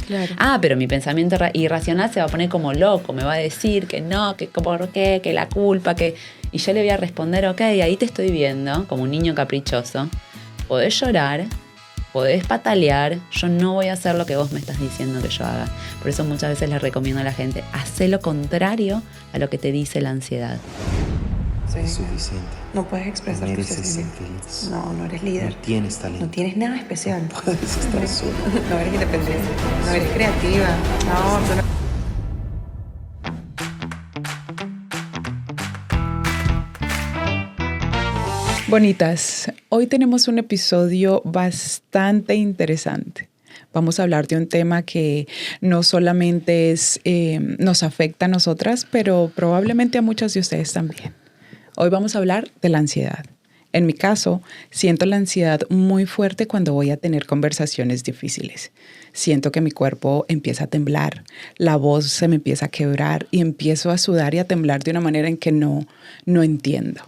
Claro. Pero mi pensamiento irracional se va a poner como loco, me va a decir que no, que por qué, que la culpa, que... Y yo le voy a responder, ok, ahí te estoy viendo, como un niño caprichoso. Podés llorar, podés patalear, yo no voy a hacer lo que vos me estás diciendo que yo haga. Por eso muchas veces les recomiendo a la gente, hacé lo contrario a lo que te dice la ansiedad. Sí. Es suficiente. No puedes expresar tus mereces ser sentimientos. feliz. No eres líder. No tienes talento. No tienes nada especial. No puedes estar sola. No eres independiente. No eres creativa. No, tú no. Bonitas, hoy tenemos un episodio bastante interesante. Vamos a hablar de un tema que no solamente nos afecta a nosotras, pero probablemente a muchas de ustedes también. Hoy vamos a hablar de la ansiedad. En mi caso, siento la ansiedad muy fuerte cuando voy a tener conversaciones difíciles. Siento que mi cuerpo empieza a temblar, la voz se me empieza a quebrar y empiezo a sudar y a temblar de una manera en que no entiendo.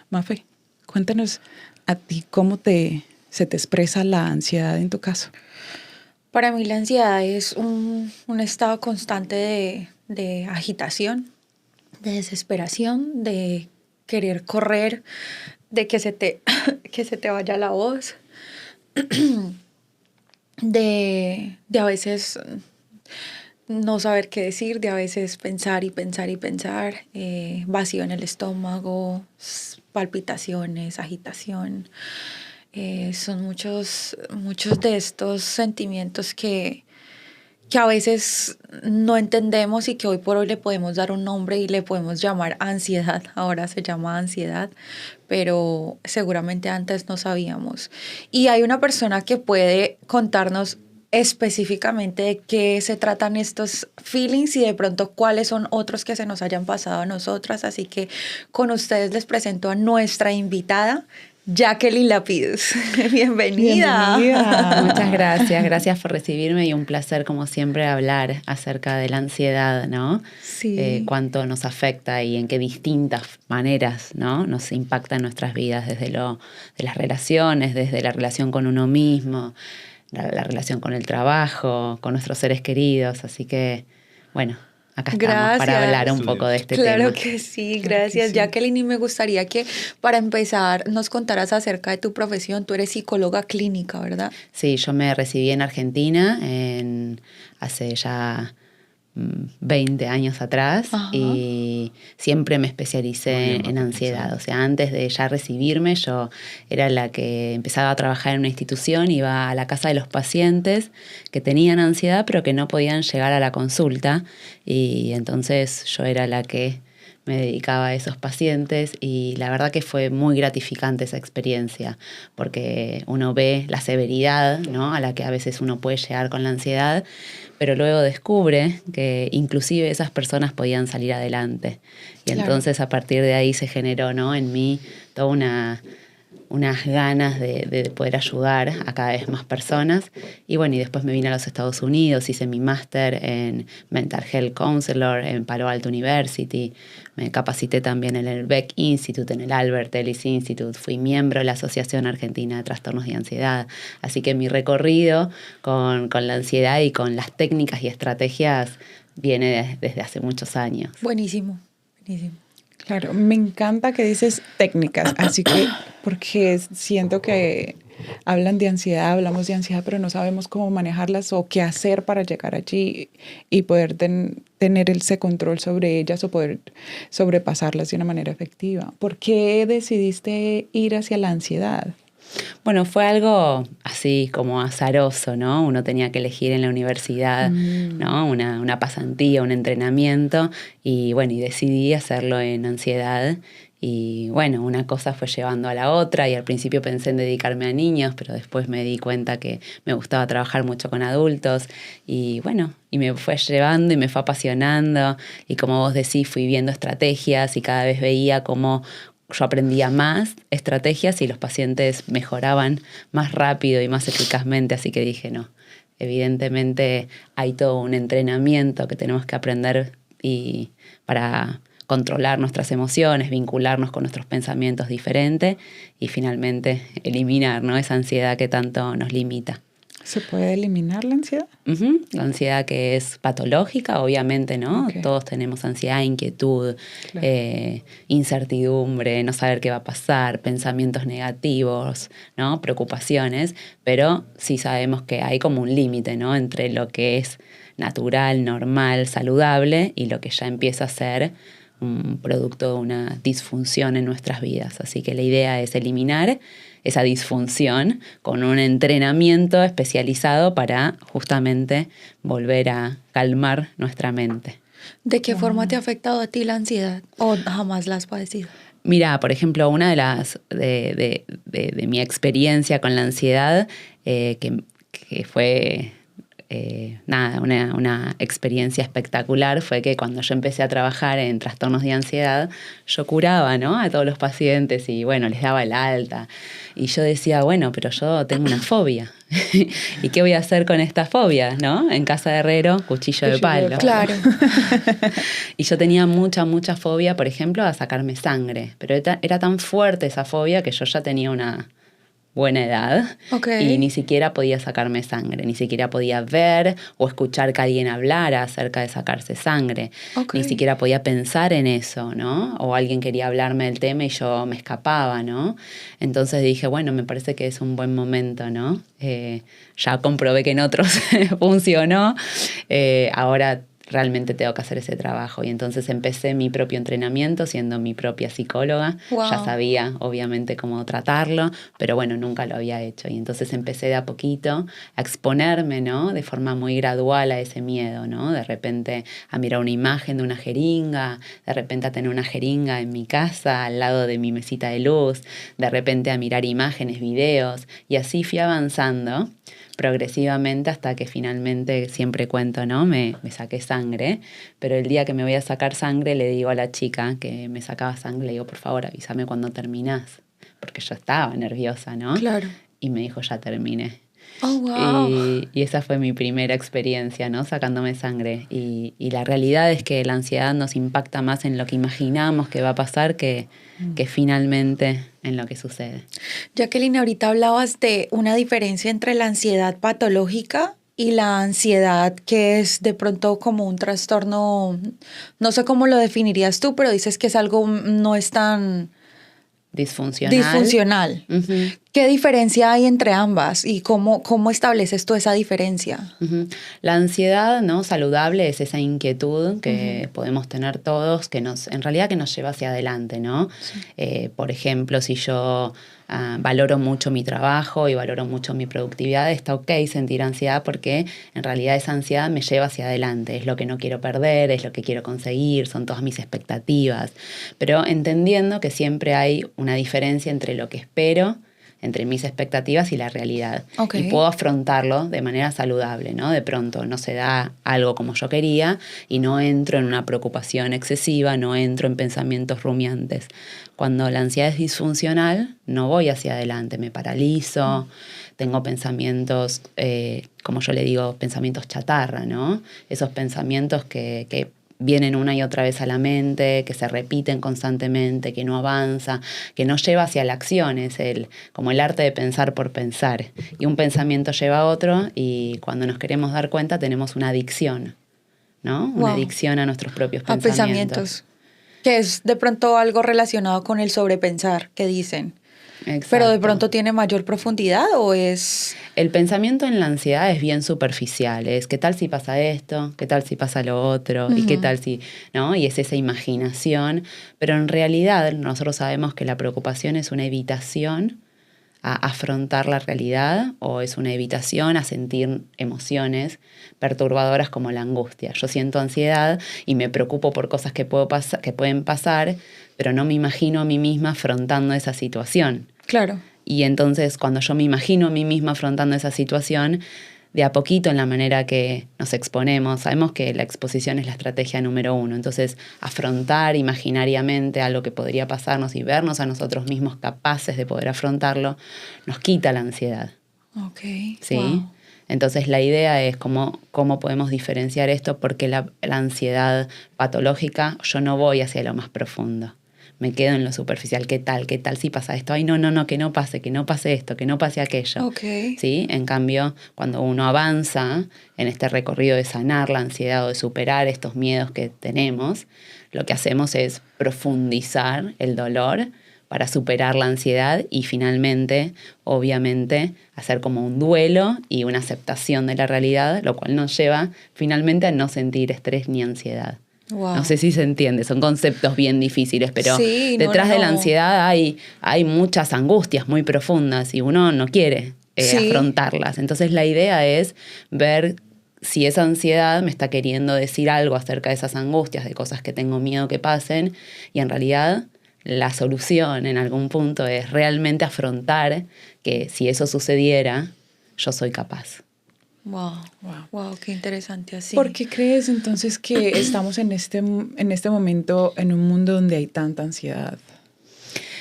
Mafe, cuéntanos a ti cómo se te expresa la ansiedad en tu caso. Para mí la ansiedad es un estado constante de agitación, de desesperación, de querer correr, de que se te vaya la voz, de a veces no saber qué decir, de a veces pensar y pensar y pensar, vacío en el estómago, palpitaciones, agitación. Son muchos de estos sentimientos que a veces no entendemos y que hoy por hoy le podemos dar un nombre y le podemos llamar ansiedad. Ahora se llama ansiedad, pero seguramente antes no sabíamos. Y hay una persona que puede contarnos específicamente de qué se tratan estos feelings y de pronto cuáles son otros que se nos hayan pasado a nosotras. Así que con ustedes les presento a nuestra invitada, Jacqueline Lapidus. Bienvenida. Muchas gracias por recibirme y un placer como siempre hablar acerca de la ansiedad, ¿no? Sí. Cuánto nos afecta y en qué distintas maneras, ¿no? Nos impacta en nuestras vidas de las relaciones, desde la relación con uno mismo, la relación con el trabajo, con nuestros seres queridos, así que bueno, acá estamos para hablar un poco de este tema. Claro que sí, gracias Jacqueline. Y me gustaría que para empezar nos contaras acerca de tu profesión. Tú eres psicóloga clínica, ¿verdad? Sí, yo me recibí en Argentina hace ya 20 años atrás. Ajá. Y siempre me especialicé en ansiedad. O sea, antes de ya recibirme, yo era la que empezaba a trabajar en una institución, iba a la casa de los pacientes que tenían ansiedad pero que no podían llegar a la consulta. Y entonces yo era la que me dedicaba a esos pacientes y la verdad que fue muy gratificante esa experiencia porque uno ve la severidad, ¿no?, a la que a veces uno puede llegar con la ansiedad, pero luego descubre que inclusive esas personas podían salir adelante. Y claro, entonces a partir de ahí se generó, ¿no?, en mí toda unas ganas de poder ayudar a cada vez más personas. Y bueno, y después me vine a los Estados Unidos, hice mi máster en Mental Health Counselor en Palo Alto University. Me capacité también en el Beck Institute, en el Albert Ellis Institute. Fui miembro de la Asociación Argentina de Trastornos de Ansiedad. Así que mi recorrido con la ansiedad y con las técnicas y estrategias viene desde hace muchos años. Buenísimo, buenísimo. Claro, me encanta que dices técnicas, así que porque siento que hablamos de ansiedad, pero no sabemos cómo manejarlas o qué hacer para llegar allí y poder tener ese control sobre ellas o poder sobrepasarlas de una manera efectiva. ¿Por qué decidiste ir hacia la ansiedad? Bueno, fue algo así como azaroso, ¿no? Uno tenía que elegir en la universidad, ¿no?, una pasantía, un entrenamiento y bueno, y decidí hacerlo en ansiedad. Y bueno, una cosa fue llevando a la otra y al principio pensé en dedicarme a niños, pero después me di cuenta que me gustaba trabajar mucho con adultos y bueno, y me fue llevando y me fue apasionando y como vos decís, fui viendo estrategias y cada vez veía cómo yo aprendía más estrategias y los pacientes mejoraban más rápido y más eficazmente, así que dije, no, evidentemente hay todo un entrenamiento que tenemos que aprender y para controlar nuestras emociones, vincularnos con nuestros pensamientos diferentes y finalmente eliminar, ¿no?, esa ansiedad que tanto nos limita. ¿Se puede eliminar la ansiedad? La ansiedad que es patológica, obviamente, ¿no? Okay. Todos tenemos ansiedad, inquietud, Claro. incertidumbre, no saber qué va a pasar, pensamientos negativos, ¿no? Preocupaciones, pero sí sabemos que hay como un límite, ¿no? Entre lo que es natural, normal, saludable y lo que ya empieza a ser un producto de una disfunción en nuestras vidas. Así que la idea es eliminar esa disfunción con un entrenamiento especializado para justamente volver a calmar nuestra mente. ¿De qué forma te ha afectado a ti la ansiedad? ¿O jamás la has padecido? Mira, por ejemplo, una de las de mi experiencia con la ansiedad, que fue una experiencia espectacular, fue que cuando yo empecé a trabajar en trastornos de ansiedad, yo curaba, ¿no? A todos los pacientes y bueno, les daba el alta. Y yo decía, bueno, pero yo tengo una fobia. ¿Y qué voy a hacer con esta fobia, no? En casa de herrero, cuchillo de palo. Claro. Y yo tenía mucha fobia, por ejemplo, a sacarme sangre. Pero era tan fuerte esa fobia que yo ya tenía una buena edad y ni siquiera podía sacarme sangre, ni siquiera podía ver o escuchar que alguien hablara acerca de sacarse sangre, ni siquiera podía pensar en eso, ¿no? O alguien quería hablarme del tema y yo me escapaba, ¿no? Entonces dije, bueno, me parece que es un buen momento, ¿no? Ya comprobé que en otros funcionó, ahora realmente tengo que hacer ese trabajo. Y entonces empecé mi propio entrenamiento siendo mi propia psicóloga. Wow. Ya sabía, obviamente, cómo tratarlo, pero bueno, nunca lo había hecho. Y entonces empecé de a poquito a exponerme, ¿no? De forma muy gradual a ese miedo, ¿no? De repente a mirar una imagen de una jeringa, de repente a tener una jeringa en mi casa, al lado de mi mesita de luz, de repente a mirar imágenes, videos, y así fui avanzando progresivamente hasta que finalmente, siempre cuento, ¿no? Me saqué sangre, pero el día que me voy a sacar sangre le digo a la chica que me sacaba sangre, le digo, por favor, avísame cuando terminás, porque yo estaba nerviosa, ¿no? Claro. Y me dijo, ya terminé. Oh, wow. Y esa fue mi primera experiencia, ¿no? Sacándome sangre. Y la realidad es que la ansiedad nos impacta más en lo que imaginamos que va a pasar que finalmente en lo que sucede. Jacqueline, ahorita hablabas de una diferencia entre la ansiedad patológica y la ansiedad que es de pronto como un trastorno, no sé cómo lo definirías tú, pero dices que es algo, no es tan disfuncional. Uh-huh. ¿Qué diferencia hay entre ambas y cómo estableces tú esa diferencia? Uh-huh. La ansiedad, ¿no? Saludable es esa inquietud que podemos tener todos, que en realidad que nos lleva hacia adelante, ¿no? Sí. Por ejemplo, si yo valoro mucho mi trabajo y valoro mucho mi productividad, está ok sentir ansiedad porque en realidad esa ansiedad me lleva hacia adelante, es lo que no quiero perder, es lo que quiero conseguir, son todas mis expectativas, pero entendiendo que siempre hay una diferencia entre lo que espero, entre mis expectativas y la realidad. Y puedo afrontarlo de manera saludable, ¿no? De pronto no se da algo como yo quería y no entro en una preocupación excesiva, no entro en pensamientos rumiantes. Cuando la ansiedad es disfuncional, no voy hacia adelante, me paralizo, tengo pensamientos, como yo le digo, pensamientos chatarra, ¿no? Esos pensamientos que vienen una y otra vez a la mente, que se repiten constantemente, que no avanza, que no lleva hacia la acción, es como el arte de pensar por pensar. Y un pensamiento lleva a otro y cuando nos queremos dar cuenta tenemos una adicción, ¿no? Una adicción a nuestros propios pensamientos. Que es de pronto algo relacionado con el sobrepensar, que dicen. Exacto. Pero de pronto tiene mayor profundidad o es... El pensamiento en la ansiedad es bien superficial, es ¿qué tal si pasa esto? ¿Qué tal si pasa lo otro? ¿Y qué tal si...? ¿no? Y es esa imaginación, pero en realidad nosotros sabemos que la preocupación es una evitación a afrontar la realidad o es una evitación a sentir emociones perturbadoras como la angustia. Yo siento ansiedad y me preocupo por cosas que pueden pasar, pero no me imagino a mí misma afrontando esa situación. Claro. Y entonces cuando yo me imagino a mí misma afrontando esa situación, de a poquito en la manera que nos exponemos, sabemos que la exposición es la estrategia número 1. Entonces, afrontar imaginariamente algo que podría pasarnos y vernos a nosotros mismos capaces de poder afrontarlo, nos quita la ansiedad. Ok. ¿Sí? Wow. Entonces, la idea es cómo podemos diferenciar esto, porque la ansiedad patológica, yo no voy hacia lo más profundo. me quedo en lo superficial. ¿Qué tal si pasa esto? Ay, no, que no pase esto, que no pase aquello. Okay. ¿Sí? En cambio, cuando uno avanza en este recorrido de sanar la ansiedad o de superar estos miedos que tenemos, lo que hacemos es profundizar el dolor para superar la ansiedad y finalmente, obviamente, hacer como un duelo y una aceptación de la realidad, lo cual nos lleva finalmente a no sentir estrés ni ansiedad. Wow. No sé si se entiende, son conceptos bien difíciles, pero sí, detrás de la ansiedad hay muchas angustias muy profundas y uno no quiere afrontarlas. Entonces la idea es ver si esa ansiedad me está queriendo decir algo acerca de esas angustias, de cosas que tengo miedo que pasen, y en realidad la solución en algún punto es realmente afrontar que si eso sucediera, yo soy capaz. Wow, qué interesante así. ¿Por qué crees entonces que estamos en este momento en un mundo donde hay tanta ansiedad?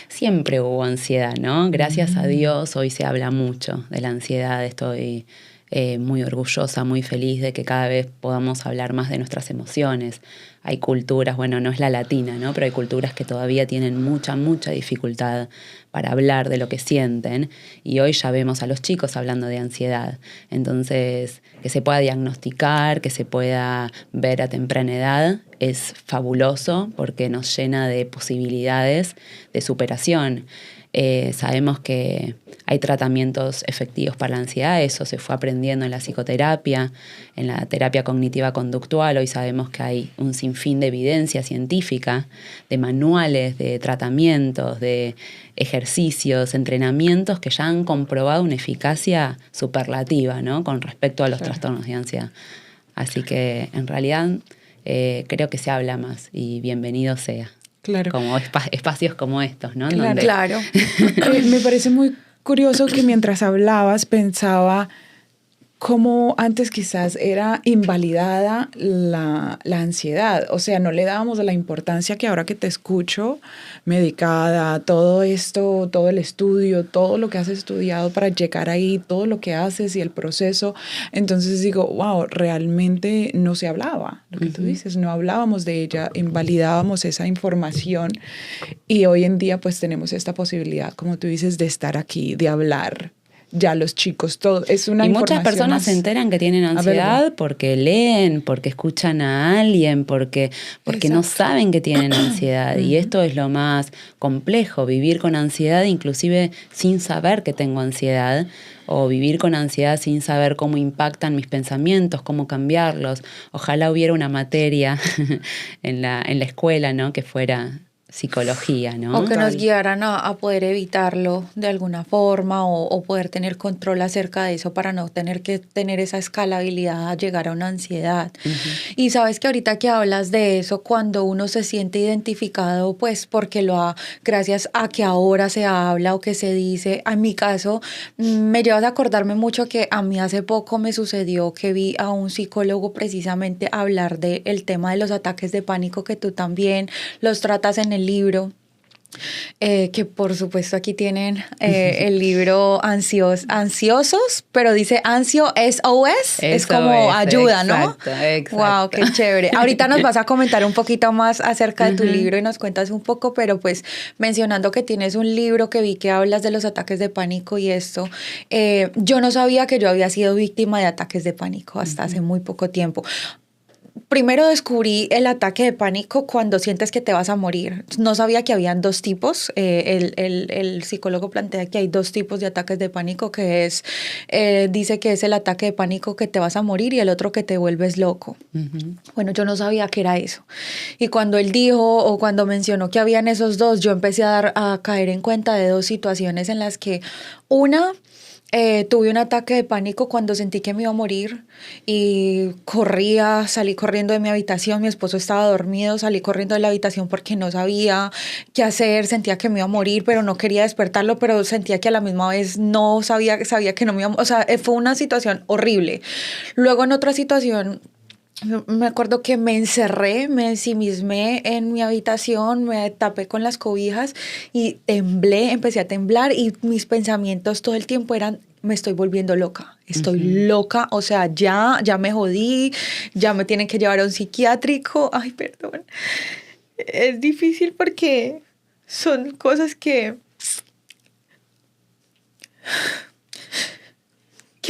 Siempre hubo ansiedad, ¿no? Gracias a Dios hoy se habla mucho de la ansiedad. Estoy muy orgullosa, muy feliz de que cada vez podamos hablar más de nuestras emociones. Hay culturas, bueno, no es la latina, ¿no? Pero hay culturas que todavía tienen mucha dificultad para hablar de lo que sienten. Y hoy ya vemos a los chicos hablando de ansiedad. Entonces, que se pueda diagnosticar, que se pueda ver a temprana edad, es fabuloso porque nos llena de posibilidades de superación. Sabemos que hay tratamientos efectivos para la ansiedad, eso se fue aprendiendo en la psicoterapia, en la terapia cognitiva conductual. Hoy sabemos que hay un sinfín de evidencia científica, de manuales, de tratamientos, de ejercicios, entrenamientos que ya han comprobado una eficacia superlativa, ¿no? Con respecto a los trastornos de ansiedad. Así que en realidad creo que se habla más y bienvenido sea. Claro. Como espacios como estos, ¿no? Claro. Me parece muy curioso que mientras hablabas pensaba cómo antes quizás era invalidada la ansiedad. O sea, no le dábamos la importancia que ahora que te escucho, medicada, todo esto, todo el estudio, todo lo que has estudiado para llegar ahí, todo lo que haces y el proceso. Entonces digo, wow, realmente no se hablaba, lo que tú dices, no hablábamos de ella, invalidábamos esa información y hoy en día pues tenemos esta posibilidad, como tú dices, de estar aquí, de hablar. Ya los chicos, todo, es una y información muchas personas más... se enteran que tienen ansiedad porque leen, porque escuchan a alguien, porque no saben que tienen ansiedad. Y esto es lo más complejo, vivir con ansiedad inclusive sin saber que tengo ansiedad, o vivir con ansiedad sin saber cómo impactan mis pensamientos, cómo cambiarlos. Ojalá hubiera una materia en la escuela, ¿no? Que fuera psicología, ¿no? O que nos guiaran a poder evitarlo de alguna forma o poder tener control acerca de eso para no tener que tener esa escalabilidad a llegar a una ansiedad. Y sabes que ahorita que hablas de eso, cuando uno se siente identificado, pues porque gracias a que ahora se habla o que se dice, en mi caso, me llevas a acordarme mucho que a mí hace poco me sucedió que vi a un psicólogo precisamente hablar del tema de los ataques de pánico, que tú también los tratas en el libro, que por supuesto aquí tienen el libro Ansiosos, pero dice ansio SOS, es como ayuda, ¿no? Exacto. Wow, qué chévere. Ahorita nos vas a comentar un poquito más acerca de tu libro y nos cuentas un poco, pero pues mencionando que tienes un libro que vi que hablas de los ataques de pánico y esto, yo no sabía que yo había sido víctima de ataques de pánico hasta hace muy poco tiempo. Primero descubrí el ataque de pánico cuando sientes que te vas a morir. No sabía que habían dos tipos. El psicólogo plantea que hay dos tipos de ataques de pánico, que es, dice que es el ataque de pánico que te vas a morir y el otro que te vuelves loco. Bueno, yo no sabía que era eso. Y cuando él dijo o cuando mencionó que habían esos dos, yo empecé a caer en cuenta de dos situaciones en las que una... tuve un ataque de pánico cuando sentí que me iba a morir y salí corriendo de mi habitación, mi esposo estaba dormido, salí corriendo de la habitación porque no sabía qué hacer, sentía que me iba a morir, pero no quería despertarlo, pero sentía que a la misma vez no sabía que no me iba a morir. O sea, fue una situación horrible. Luego en otra situación... Me acuerdo que me encerré, me ensimismé en mi habitación, me tapé con las cobijas y empecé a temblar y mis pensamientos todo el tiempo eran, me estoy volviendo loca, estoy loca, o sea, ya me jodí, ya me tienen que llevar a un psiquiátrico. Ay, perdón. Es difícil porque son cosas que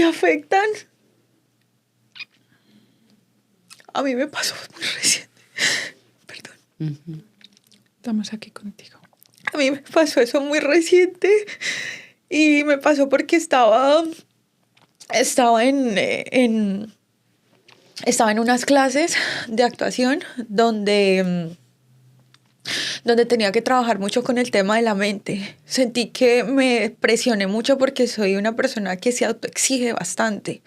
afectan. A mí me pasó muy reciente. Perdón. Ujú. Estamos aquí contigo. A mí me pasó eso muy reciente y me pasó porque estaba en unas clases de actuación donde tenía que trabajar mucho con el tema de la mente. Sentí que me presioné mucho porque soy una persona que se autoexige bastante.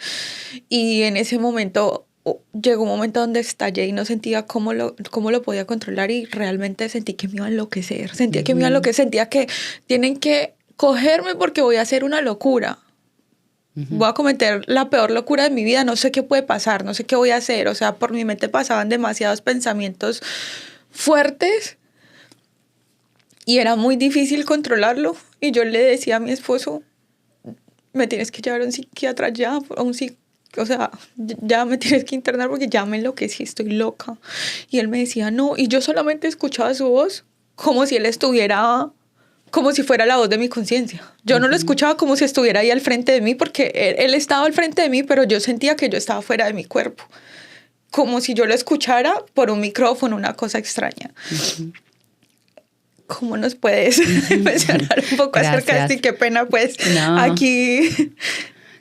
Y en ese momento llegó un momento donde estallé y no sentía cómo lo podía controlar y realmente sentí que me iba a enloquecer. Sentía que me iba a enloquecer, sentía que tienen que cogerme porque voy a hacer una locura. Voy a cometer la peor locura de mi vida, no sé qué puede pasar, no sé qué voy a hacer. O sea, por mi mente pasaban demasiados pensamientos fuertes y era muy difícil controlarlo. Y yo le decía a mi esposo, me tienes que llevar a un psiquiatra ya, a un o sea, ya me tienes que internar porque ya me enloquecí, estoy loca. Y él me decía, no, y yo solamente escuchaba su voz como si él estuviera, como si fuera la voz de mi conciencia. Yo no lo escuchaba como si estuviera ahí al frente de mí porque él estaba al frente de mí, pero yo sentía que yo estaba fuera de mi cuerpo. Como si yo lo escuchara por un micrófono, una cosa extraña. ¿Cómo nos puedes mencionar un poco acerca de esto? Y qué pena, pues, aquí...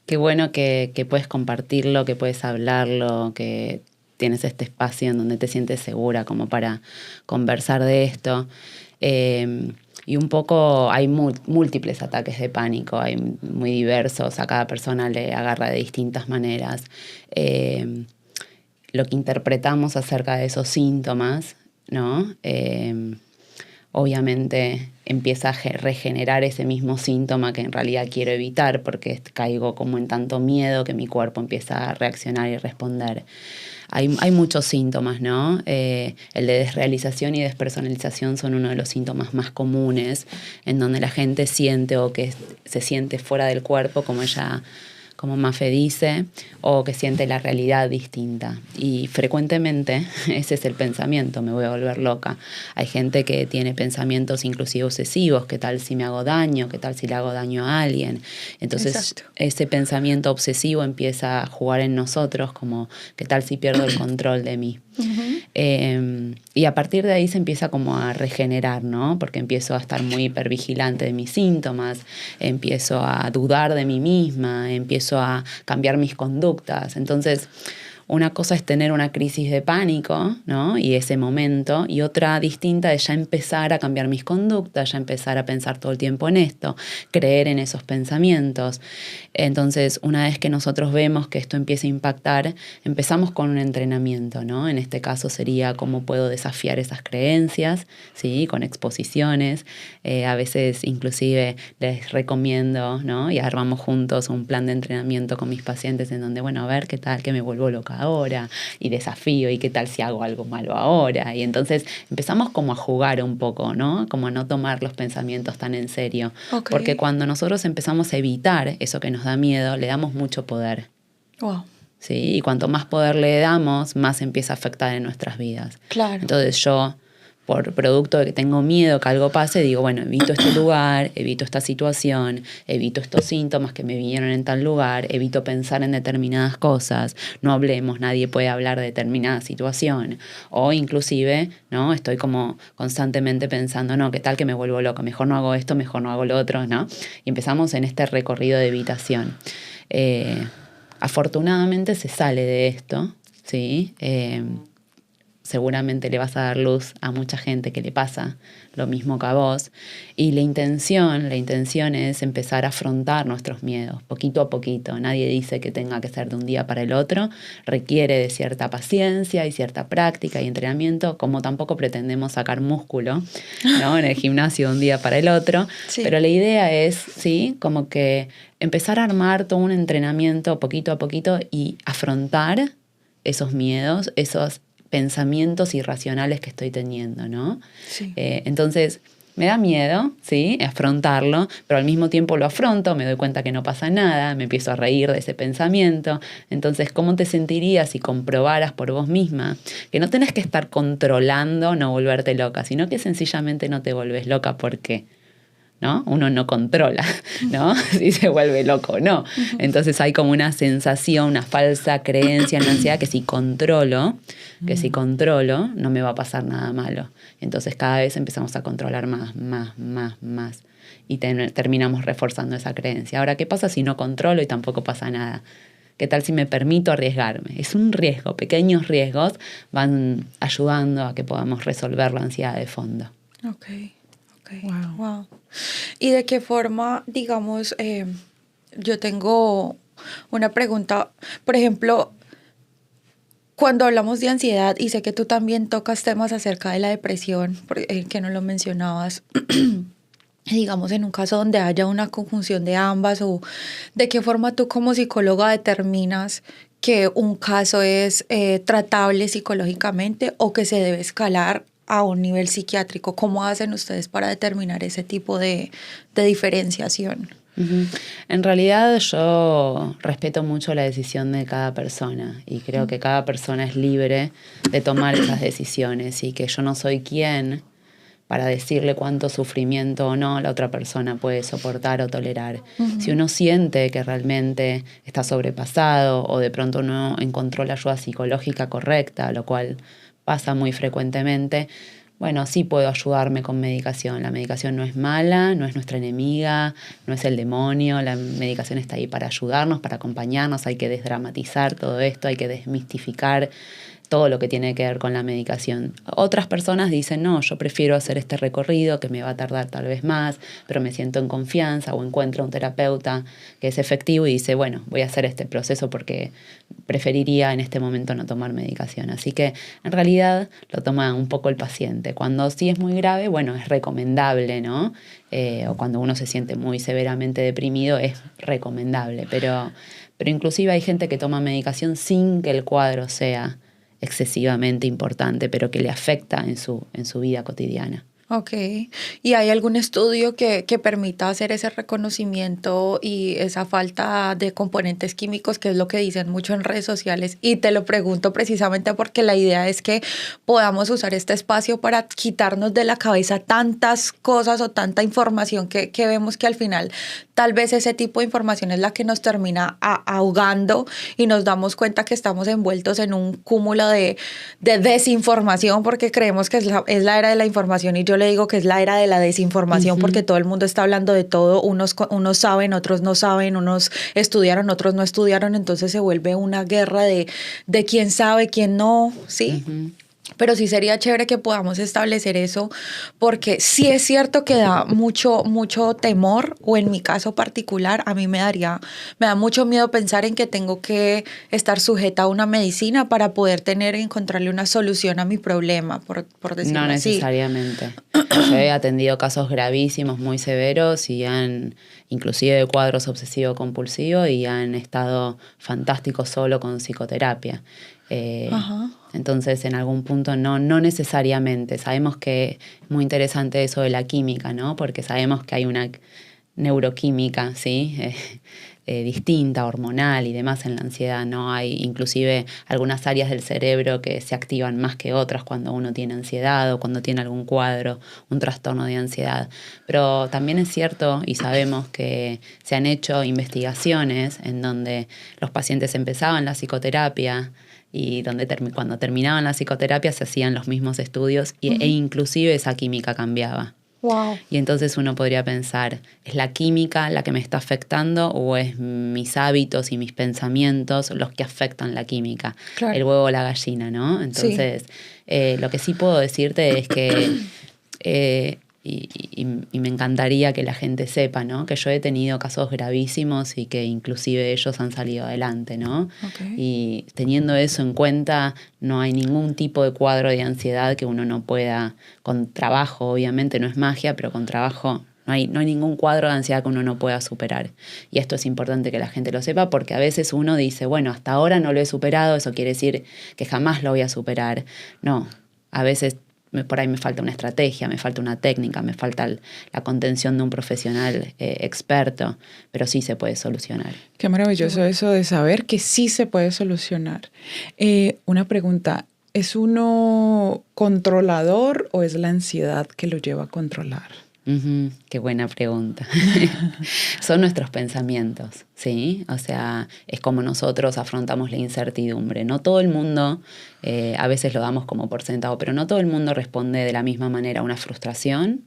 Qué bueno que puedes compartirlo, que puedes hablarlo, que tienes este espacio en donde te sientes segura como para conversar de esto. Y un poco hay múltiples ataques de pánico, hay muy diversos, a cada persona le agarra de distintas maneras. Lo que interpretamos acerca de esos síntomas, ¿no? Obviamente empieza a regenerar ese mismo síntoma que en realidad quiero evitar porque caigo como en tanto miedo que mi cuerpo empieza a reaccionar y responder. Hay muchos síntomas, ¿no? El de desrealización y despersonalización son uno de los síntomas más comunes en donde la gente siente o que se siente fuera del cuerpo, como Mafe dice, o que siente la realidad distinta. Y frecuentemente ese es el pensamiento, me voy a volver loca. Hay gente que tiene pensamientos inclusive obsesivos, ¿qué tal si me hago daño? ¿Qué tal si le hago daño a alguien? Entonces ese pensamiento obsesivo empieza a jugar en nosotros como ¿qué tal si pierdo el control de mí? Y a partir de ahí se empieza como a regenerar, ¿no? Porque empiezo a estar muy hipervigilante de mis síntomas, empiezo a dudar de mí misma, empiezo a cambiar mis conductas. Entonces, una cosa es tener una crisis de pánico, ¿no? Y ese momento, y otra distinta es ya empezar a cambiar mis conductas, ya empezar a pensar todo el tiempo en esto, creer en esos pensamientos. Entonces, una vez que nosotros vemos que esto empieza a impactar, empezamos con un entrenamiento, ¿no? En este caso sería cómo puedo desafiar esas creencias, ¿sí? Con exposiciones. A veces inclusive les recomiendo, ¿no? Y armamos juntos un plan de entrenamiento con mis pacientes en donde, bueno, a ver qué tal, que me vuelvo loca ahora y desafío y qué tal si hago algo malo ahora. Y entonces empezamos como a jugar un poco, ¿no? Como a no tomar los pensamientos tan en serio. Okay. Porque cuando nosotros empezamos a evitar eso que nos da miedo, le damos mucho poder. Wow. ¿Sí? Y cuanto más poder le damos, más empieza a afectar en nuestras vidas. Claro. Entonces yo, por producto de que tengo miedo que algo pase, digo, bueno, evito este lugar, evito esta situación, evito estos síntomas que me vinieron en tal lugar, evito pensar en determinadas cosas, no hablemos, nadie puede hablar de determinada situación. O inclusive, ¿no? Estoy como constantemente pensando, no, ¿qué tal que me vuelvo loca? Mejor no hago esto, mejor no hago lo otro, ¿no? Y empezamos en este recorrido de evitación. Afortunadamente se sale de esto, ¿sí? Seguramente le vas a dar luz a mucha gente que le pasa lo mismo que a vos. Y la intención es empezar a afrontar nuestros miedos, poquito a poquito. Nadie dice que tenga que ser de un día para el otro. Requiere de cierta paciencia y cierta práctica y entrenamiento, como tampoco pretendemos sacar músculo, ¿no? En el gimnasio de un día para el otro. Sí. Pero la idea es, ¿sí? Como que empezar a armar todo un entrenamiento poquito a poquito y afrontar esos miedos, esos pensamientos irracionales que estoy teniendo, ¿no? Sí. Entonces, Me da miedo, ¿sí? Afrontarlo, pero al mismo tiempo lo afronto, me doy cuenta que no pasa nada, me empiezo a reír de ese pensamiento. Entonces, ¿cómo te sentirías si comprobaras por vos misma que no tenés que estar controlando no volverte loca, sino que sencillamente no te volvés loca porque, ¿no? Uno no controla, ¿no? Si se vuelve loco o no. Entonces hay como una sensación, una falsa creencia en la ansiedad que si controlo, no me va a pasar nada malo. Entonces cada vez empezamos a controlar más. Y terminamos reforzando esa creencia. Ahora, ¿qué pasa si no controlo y tampoco pasa nada? ¿Qué tal si me permito arriesgarme? Es un riesgo, pequeños riesgos van ayudando a que podamos resolver la ansiedad de fondo. Okay. Wow. ¿Y de qué forma, digamos, yo tengo una pregunta, por ejemplo, cuando hablamos de ansiedad, y sé que tú también tocas temas acerca de la depresión, que no lo mencionabas, digamos en un caso donde haya una conjunción de ambas, o de qué forma tú como psicóloga determinas que un caso es tratable psicológicamente o que se debe escalar a un nivel psiquiátrico. ¿Cómo hacen ustedes para determinar ese tipo de diferenciación? Uh-huh. En realidad yo respeto mucho la decisión de cada persona y creo que cada persona es libre de tomar esas decisiones y que yo no soy quien para decirle cuánto sufrimiento o no la otra persona puede soportar o tolerar. Uh-huh. Si uno siente que realmente está sobrepasado o de pronto no encontró la ayuda psicológica correcta, lo cual pasa muy frecuentemente, bueno, sí puedo ayudarme con medicación. La medicación no es mala, no es nuestra enemiga, no es el demonio. La medicación está ahí para ayudarnos, para acompañarnos. Hay que desdramatizar todo esto, hay que desmistificar todo lo que tiene que ver con la medicación. Otras personas dicen, no, yo prefiero hacer este recorrido que me va a tardar tal vez más, pero me siento en confianza, o encuentro un terapeuta que es efectivo y dice, bueno, voy a hacer este proceso porque preferiría en este momento no tomar medicación. Así que en realidad lo toma un poco el paciente. Cuando sí es muy grave, bueno, es recomendable, ¿no? O cuando uno se siente muy severamente deprimido, es recomendable. Pero inclusive hay gente que toma medicación sin que el cuadro sea excesivamente importante, pero que le afecta en su vida cotidiana. Ok. ¿Y hay algún estudio que permita hacer ese reconocimiento y esa falta de componentes químicos, que es lo que dicen mucho en redes sociales? Y te lo pregunto precisamente porque la idea es que podamos usar este espacio para quitarnos de la cabeza tantas cosas o tanta información que vemos que al final tal vez ese tipo de información es la que nos termina ahogando y nos damos cuenta que estamos envueltos en un cúmulo de desinformación porque creemos que es la era de la información, y yo le digo que es la era de la desinformación. Uh-huh. Porque todo el mundo está hablando de todo, unos saben, otros no saben, unos estudiaron, otros no estudiaron, entonces se vuelve una guerra de quién sabe, quién no, ¿sí? Uh-huh. Pero sí sería chévere que podamos establecer eso, porque sí es cierto que da mucho temor, o en mi caso particular, a mí me da mucho miedo pensar en que tengo que estar sujeta a una medicina para poder encontrarle una solución a mi problema, por decirlo así. No necesariamente. Yo he atendido casos gravísimos, muy severos, y inclusive de cuadros obsesivo-compulsivos, y han estado fantásticos solo con psicoterapia. Entonces, en algún punto no necesariamente. Sabemos que es muy interesante eso de la química, ¿no? Porque sabemos que hay una neuroquímica, ¿sí? Distinta, hormonal y demás en la ansiedad, ¿no? Hay inclusive algunas áreas del cerebro que se activan más que otras cuando uno tiene ansiedad o cuando tiene algún cuadro, un trastorno de ansiedad. Pero también es cierto y sabemos que se han hecho investigaciones en donde los pacientes empezaban la psicoterapia y donde cuando terminaban la psicoterapia se hacían los mismos estudios e inclusive esa química cambiaba. Wow. Y entonces uno podría pensar, ¿es la química la que me está afectando o es mis hábitos y mis pensamientos los que afectan la química? Claro. El huevo o la gallina, ¿no? Entonces, sí. Lo que sí puedo decirte es que, y me encantaría que la gente sepa, ¿no? Que yo he tenido casos gravísimos y que inclusive ellos han salido adelante, ¿no? Okay. Y teniendo eso en cuenta, no hay ningún tipo de cuadro de ansiedad que uno no pueda, con trabajo, obviamente no es magia, pero con trabajo no hay ningún cuadro de ansiedad que uno no pueda superar. Y esto es importante que la gente lo sepa, porque a veces uno dice, bueno, hasta ahora no lo he superado, eso quiere decir que jamás lo voy a superar. No, a veces por ahí me falta una estrategia, me falta una técnica, me falta la contención de un profesional experto, pero sí se puede solucionar. Qué maravilloso eso de saber que sí se puede solucionar. Una pregunta, ¿es uno controlador o es la ansiedad que lo lleva a controlar? Qué buena pregunta. Son nuestros pensamientos, ¿sí? O sea, es como nosotros afrontamos la incertidumbre. No todo el mundo, a veces lo damos como por sentado, pero no todo el mundo responde de la misma manera a una frustración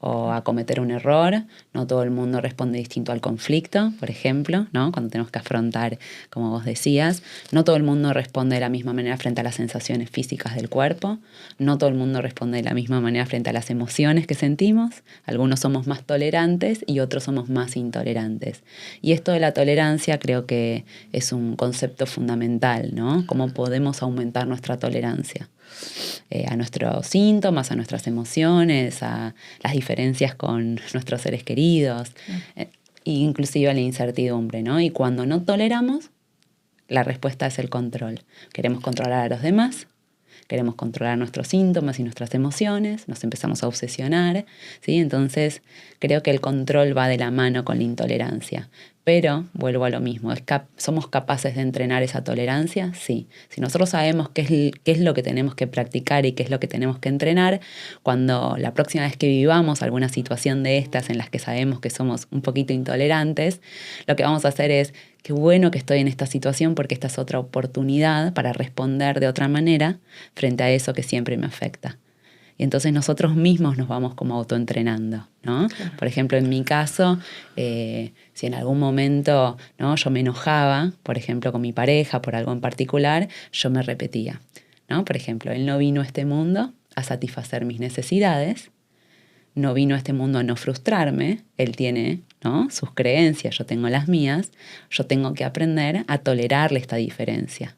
o a cometer un error. No todo el mundo responde distinto al conflicto, por ejemplo, ¿no? Cuando tenemos que afrontar, como vos decías. No todo el mundo responde de la misma manera frente a las sensaciones físicas del cuerpo. No todo el mundo responde de la misma manera frente a las emociones que sentimos. Algunos somos más tolerantes y otros somos más intolerantes. Y esto de la tolerancia creo que es un concepto fundamental, ¿no? Cómo podemos aumentar nuestra tolerancia a nuestros síntomas, a nuestras emociones, a las diferencias con nuestros seres queridos, inclusive a la incertidumbre, ¿no? Y cuando no toleramos, la respuesta es el control. Queremos controlar a los demás, queremos controlar nuestros síntomas y nuestras emociones, nos empezamos a obsesionar, ¿sí? Entonces, creo que el control va de la mano con la intolerancia. Pero, vuelvo a lo mismo, ¿somos capaces de entrenar esa tolerancia? Sí. Si nosotros sabemos qué es lo que tenemos que practicar y qué es lo que tenemos que entrenar, cuando la próxima vez que vivamos alguna situación de estas en las que sabemos que somos un poquito intolerantes, lo que vamos a hacer es, qué bueno que estoy en esta situación porque esta es otra oportunidad para responder de otra manera frente a eso que siempre me afecta. Y entonces nosotros mismos nos vamos como autoentrenando, ¿no? Claro. Por ejemplo, en mi caso, si en algún momento, ¿no?, yo me enojaba, por ejemplo, con mi pareja por algo en particular, yo me repetía, ¿no? Por ejemplo, él no vino a este mundo a satisfacer mis necesidades, no vino a este mundo a no frustrarme, él tiene, ¿no?, sus creencias, yo tengo las mías, yo tengo que aprender a tolerarle esta diferencia.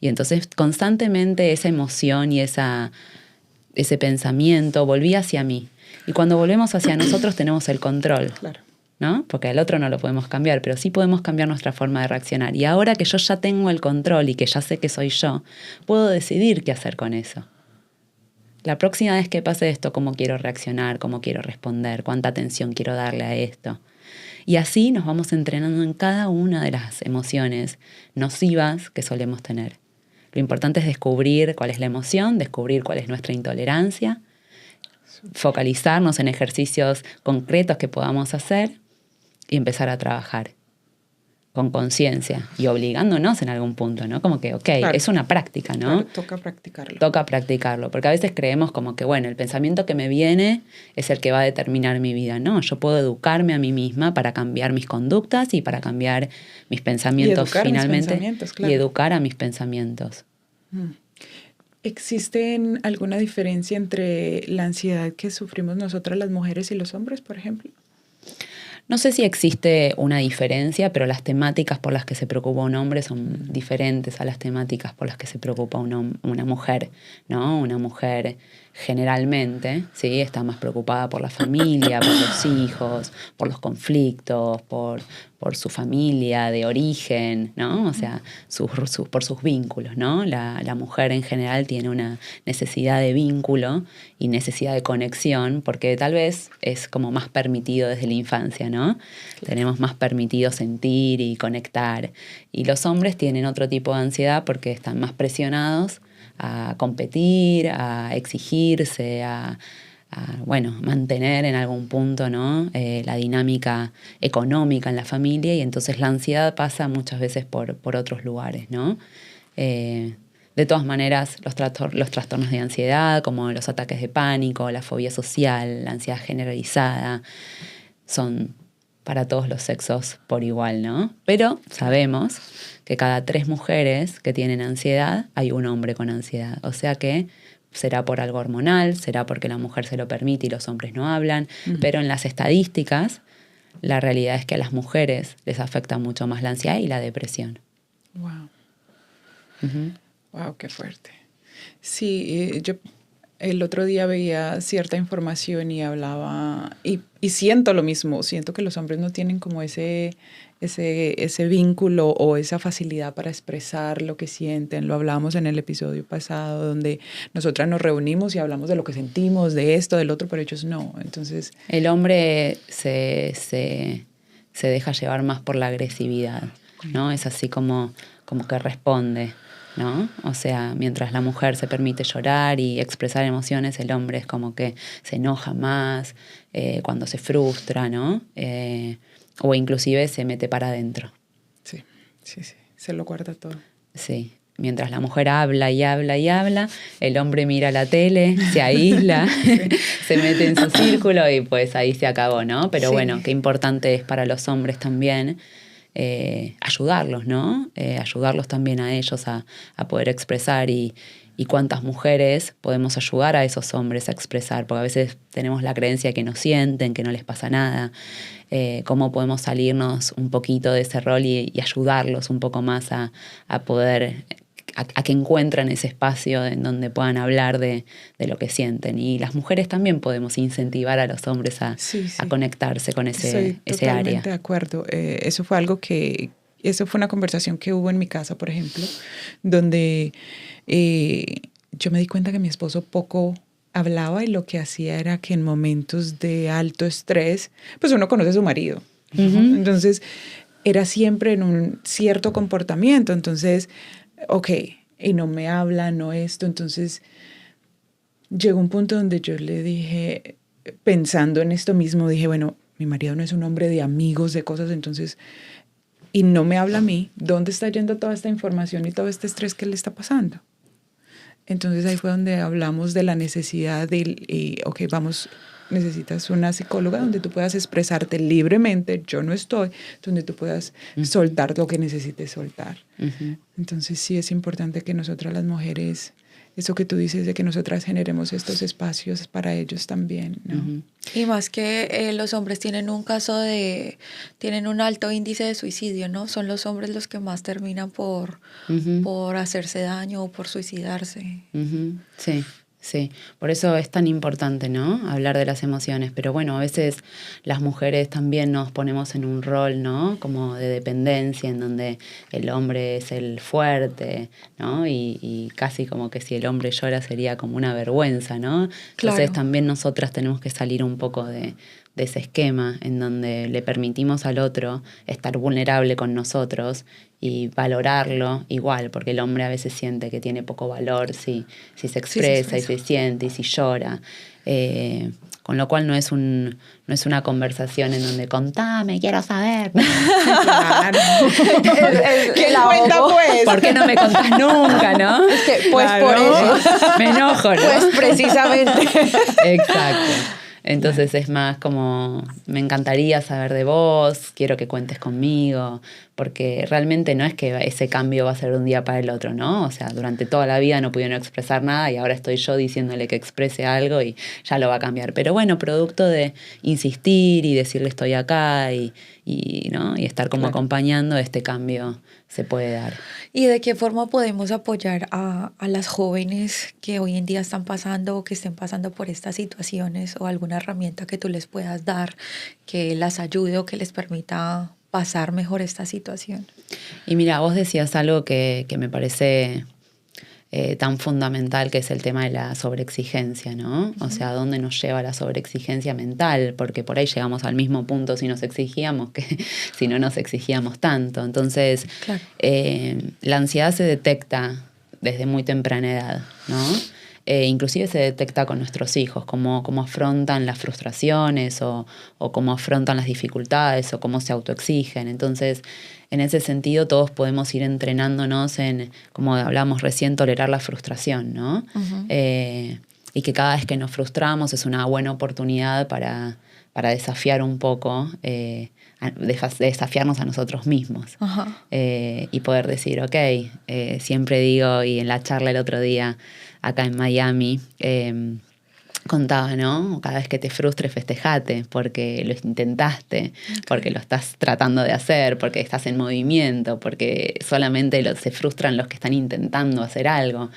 Y entonces constantemente esa emoción y ese pensamiento volvía hacia mí. Y cuando volvemos hacia nosotros tenemos el control, claro, ¿no? Porque al otro no lo podemos cambiar, pero sí podemos cambiar nuestra forma de reaccionar. Y ahora que yo ya tengo el control y que ya sé que soy yo, puedo decidir qué hacer con eso. La próxima vez que pase esto, ¿cómo quiero reaccionar? ¿Cómo quiero responder? ¿Cuánta atención quiero darle a esto? Y así nos vamos entrenando en cada una de las emociones nocivas que solemos tener. Lo importante es descubrir cuál es la emoción, descubrir cuál es nuestra intolerancia, focalizarnos en ejercicios concretos que podamos hacer y empezar a trabajar con conciencia y obligándonos en algún punto, ¿no? Como que, claro, es una práctica, ¿no? Claro, toca practicarlo. Toca practicarlo, porque a veces creemos como que, bueno, el pensamiento que me viene es el que va a determinar mi vida. No, yo puedo educarme a mí misma para cambiar mis conductas y para cambiar mis pensamientos finalmente claro, y educar a mis pensamientos. ¿Existe alguna diferencia entre la ansiedad que sufrimos nosotras las mujeres y los hombres, por ejemplo? No sé si existe una diferencia, pero las temáticas por las que se preocupa un hombre son diferentes a las temáticas por las que se preocupa una mujer, ¿no? Una mujer generalmente, ¿sí?, está más preocupada por la familia, por los hijos, por los conflictos, por su familia de origen, ¿no? O sea, por sus vínculos, ¿no? La mujer en general tiene una necesidad de vínculo y necesidad de conexión, porque tal vez es como más permitido desde la infancia, ¿no? Claro. Tenemos más permitido sentir y conectar. Y los hombres tienen otro tipo de ansiedad porque están más presionados a competir, a exigirse, a mantener en algún punto, ¿no?, la dinámica económica en la familia, y entonces la ansiedad pasa muchas veces por otros lugares, ¿no? De todas maneras, los trastornos de ansiedad, como los ataques de pánico, la fobia social, la ansiedad generalizada, son para todos los sexos por igual, ¿no? Pero sabemos que cada 3 mujeres que tienen ansiedad hay un hombre con ansiedad. O sea que será por algo hormonal, será porque la mujer se lo permite y los hombres no hablan, pero en las estadísticas la realidad es que a las mujeres les afecta mucho más la ansiedad y la depresión. Wow. Wow, qué fuerte. Sí, yo el otro día veía cierta información y hablaba, y y siento lo mismo, siento que los hombres no tienen como ese vínculo o esa facilidad para expresar lo que sienten. Lo hablamos en el episodio pasado, donde nosotras nos reunimos y hablamos de lo que sentimos, de esto, del otro, pero ellos no. Entonces, el hombre se deja llevar más por la agresividad, ¿no? Es así como que responde, ¿no? O sea, mientras la mujer se permite llorar y expresar emociones, el hombre es como que se enoja más, cuando se frustra, ¿no? O inclusive se mete para adentro. Sí, se lo guarda todo. Sí, mientras la mujer habla y habla y habla, el hombre mira la tele, se aísla, se mete en su círculo y pues ahí se acabó, ¿no? Pero bueno, qué importante es para los hombres también ayudarlos, ¿no? Ayudarlos también a ellos a poder expresar y cuántas mujeres podemos ayudar a esos hombres a expresar, porque a veces tenemos la creencia que no sienten, que no les pasa nada. Cómo podemos salirnos un poquito de ese rol y ayudarlos un poco más a poder, a que encuentren ese espacio en donde puedan hablar de lo que sienten. Y las mujeres también podemos incentivar a los hombres a conectarse con ese área. Estoy totalmente de acuerdo. Eso fue una conversación que hubo en mi casa, por ejemplo, donde yo me di cuenta que mi esposo poco hablaba y lo que hacía era que en momentos de alto estrés, pues uno conoce a su marido. Uh-huh. Entonces, era siempre en un cierto comportamiento. Entonces, y no me habla, no esto. Entonces, llegó un punto donde yo le dije, pensando en esto mismo, dije, bueno, mi marido no es un hombre de amigos, de cosas, entonces, y no me habla a mí, ¿dónde está yendo toda esta información y todo este estrés que le está pasando? Entonces ahí fue donde hablamos de la necesidad necesitas una psicóloga donde tú puedas expresarte libremente, yo no estoy, donde tú puedas soltar lo que necesites soltar. Uh-huh. Entonces sí es importante que nosotras las mujeres, eso que tú dices de que nosotras generemos estos espacios para ellos también, ¿no? Uh-huh. Y más que los hombres tienen un alto índice de suicidio, ¿no? Son los hombres los que más terminan por hacerse daño o por suicidarse. Uh-huh. Sí. Sí, por eso es tan importante, ¿no? Hablar de las emociones. Pero bueno, a veces las mujeres también nos ponemos en un rol, ¿no? Como de dependencia, en donde el hombre es el fuerte, ¿no? Y casi como que si el hombre llora sería como una vergüenza, ¿no? Entonces también nosotras tenemos que salir un poco de ese esquema en donde le permitimos al otro estar vulnerable con nosotros y valorarlo igual, porque el hombre a veces siente que tiene poco valor si se expresa y se siente y si llora. Con lo cual no es una conversación en donde contame, quiero saber. Claro. ¿Quién cuenta pues? ¿Por qué no me contás nunca, no? Es que, pues claro. por eso. Me enojo, ¿no? Pues precisamente. Exacto. Entonces es más como, me encantaría saber de vos, quiero que cuentes conmigo, porque realmente no es que ese cambio va a ser de un día para el otro, ¿no? O sea, durante toda la vida no pudieron expresar nada y ahora estoy yo diciéndole que exprese algo y ya lo va a cambiar. Pero bueno, producto de insistir y decirle estoy acá y estar como acompañando, este cambio se puede dar. ¿Y de qué forma podemos apoyar a las jóvenes que hoy en día están pasando o que estén pasando por estas situaciones, o alguna herramienta que tú les puedas dar que las ayude o que les permita pasar mejor esta situación? Y mira, vos decías algo que me parece tan fundamental, que es el tema de la sobreexigencia, ¿no? O sea, ¿dónde nos lleva la sobreexigencia mental? Porque por ahí llegamos al mismo punto si nos exigíamos que si no nos exigíamos tanto. Entonces, claro, la ansiedad se detecta desde muy temprana edad, ¿no? Inclusive se detecta con nuestros hijos, cómo afrontan las frustraciones o cómo afrontan las dificultades o cómo se autoexigen. Entonces, en ese sentido, todos podemos ir entrenándonos en, como hablamos recién, tolerar la frustración, ¿no? Uh-huh. Y que cada vez que nos frustramos es una buena oportunidad para desafiar un poco, desafiarnos a nosotros mismos. Uh-huh. Y poder decir, siempre digo, y en la charla el otro día acá en Miami, contaba, ¿no? Cada vez que te frustres, festejate, porque lo intentaste, porque lo estás tratando de hacer, porque estás en movimiento, porque solamente se frustran los que están intentando hacer algo.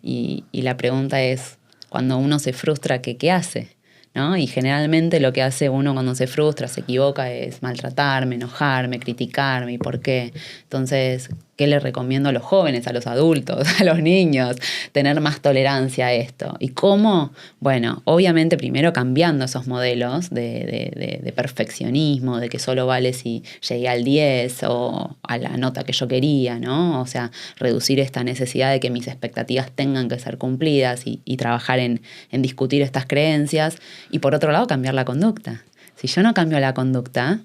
Y la pregunta es, cuando uno se frustra, ¿qué hace? ¿no? Y generalmente lo que hace uno cuando se frustra, se equivoca, es maltratarme, enojarme, criticarme. ¿Y por qué? Entonces, ¿qué le recomiendo a los jóvenes, a los adultos, a los niños? Tener más tolerancia a esto. ¿Y cómo? Bueno, obviamente primero cambiando esos modelos de perfeccionismo, de que solo vale si llegué al 10 o a la nota que yo quería, ¿no? O sea, reducir esta necesidad de que mis expectativas tengan que ser cumplidas y trabajar en discutir estas creencias. Y por otro lado, cambiar la conducta. Si yo no cambio la conducta,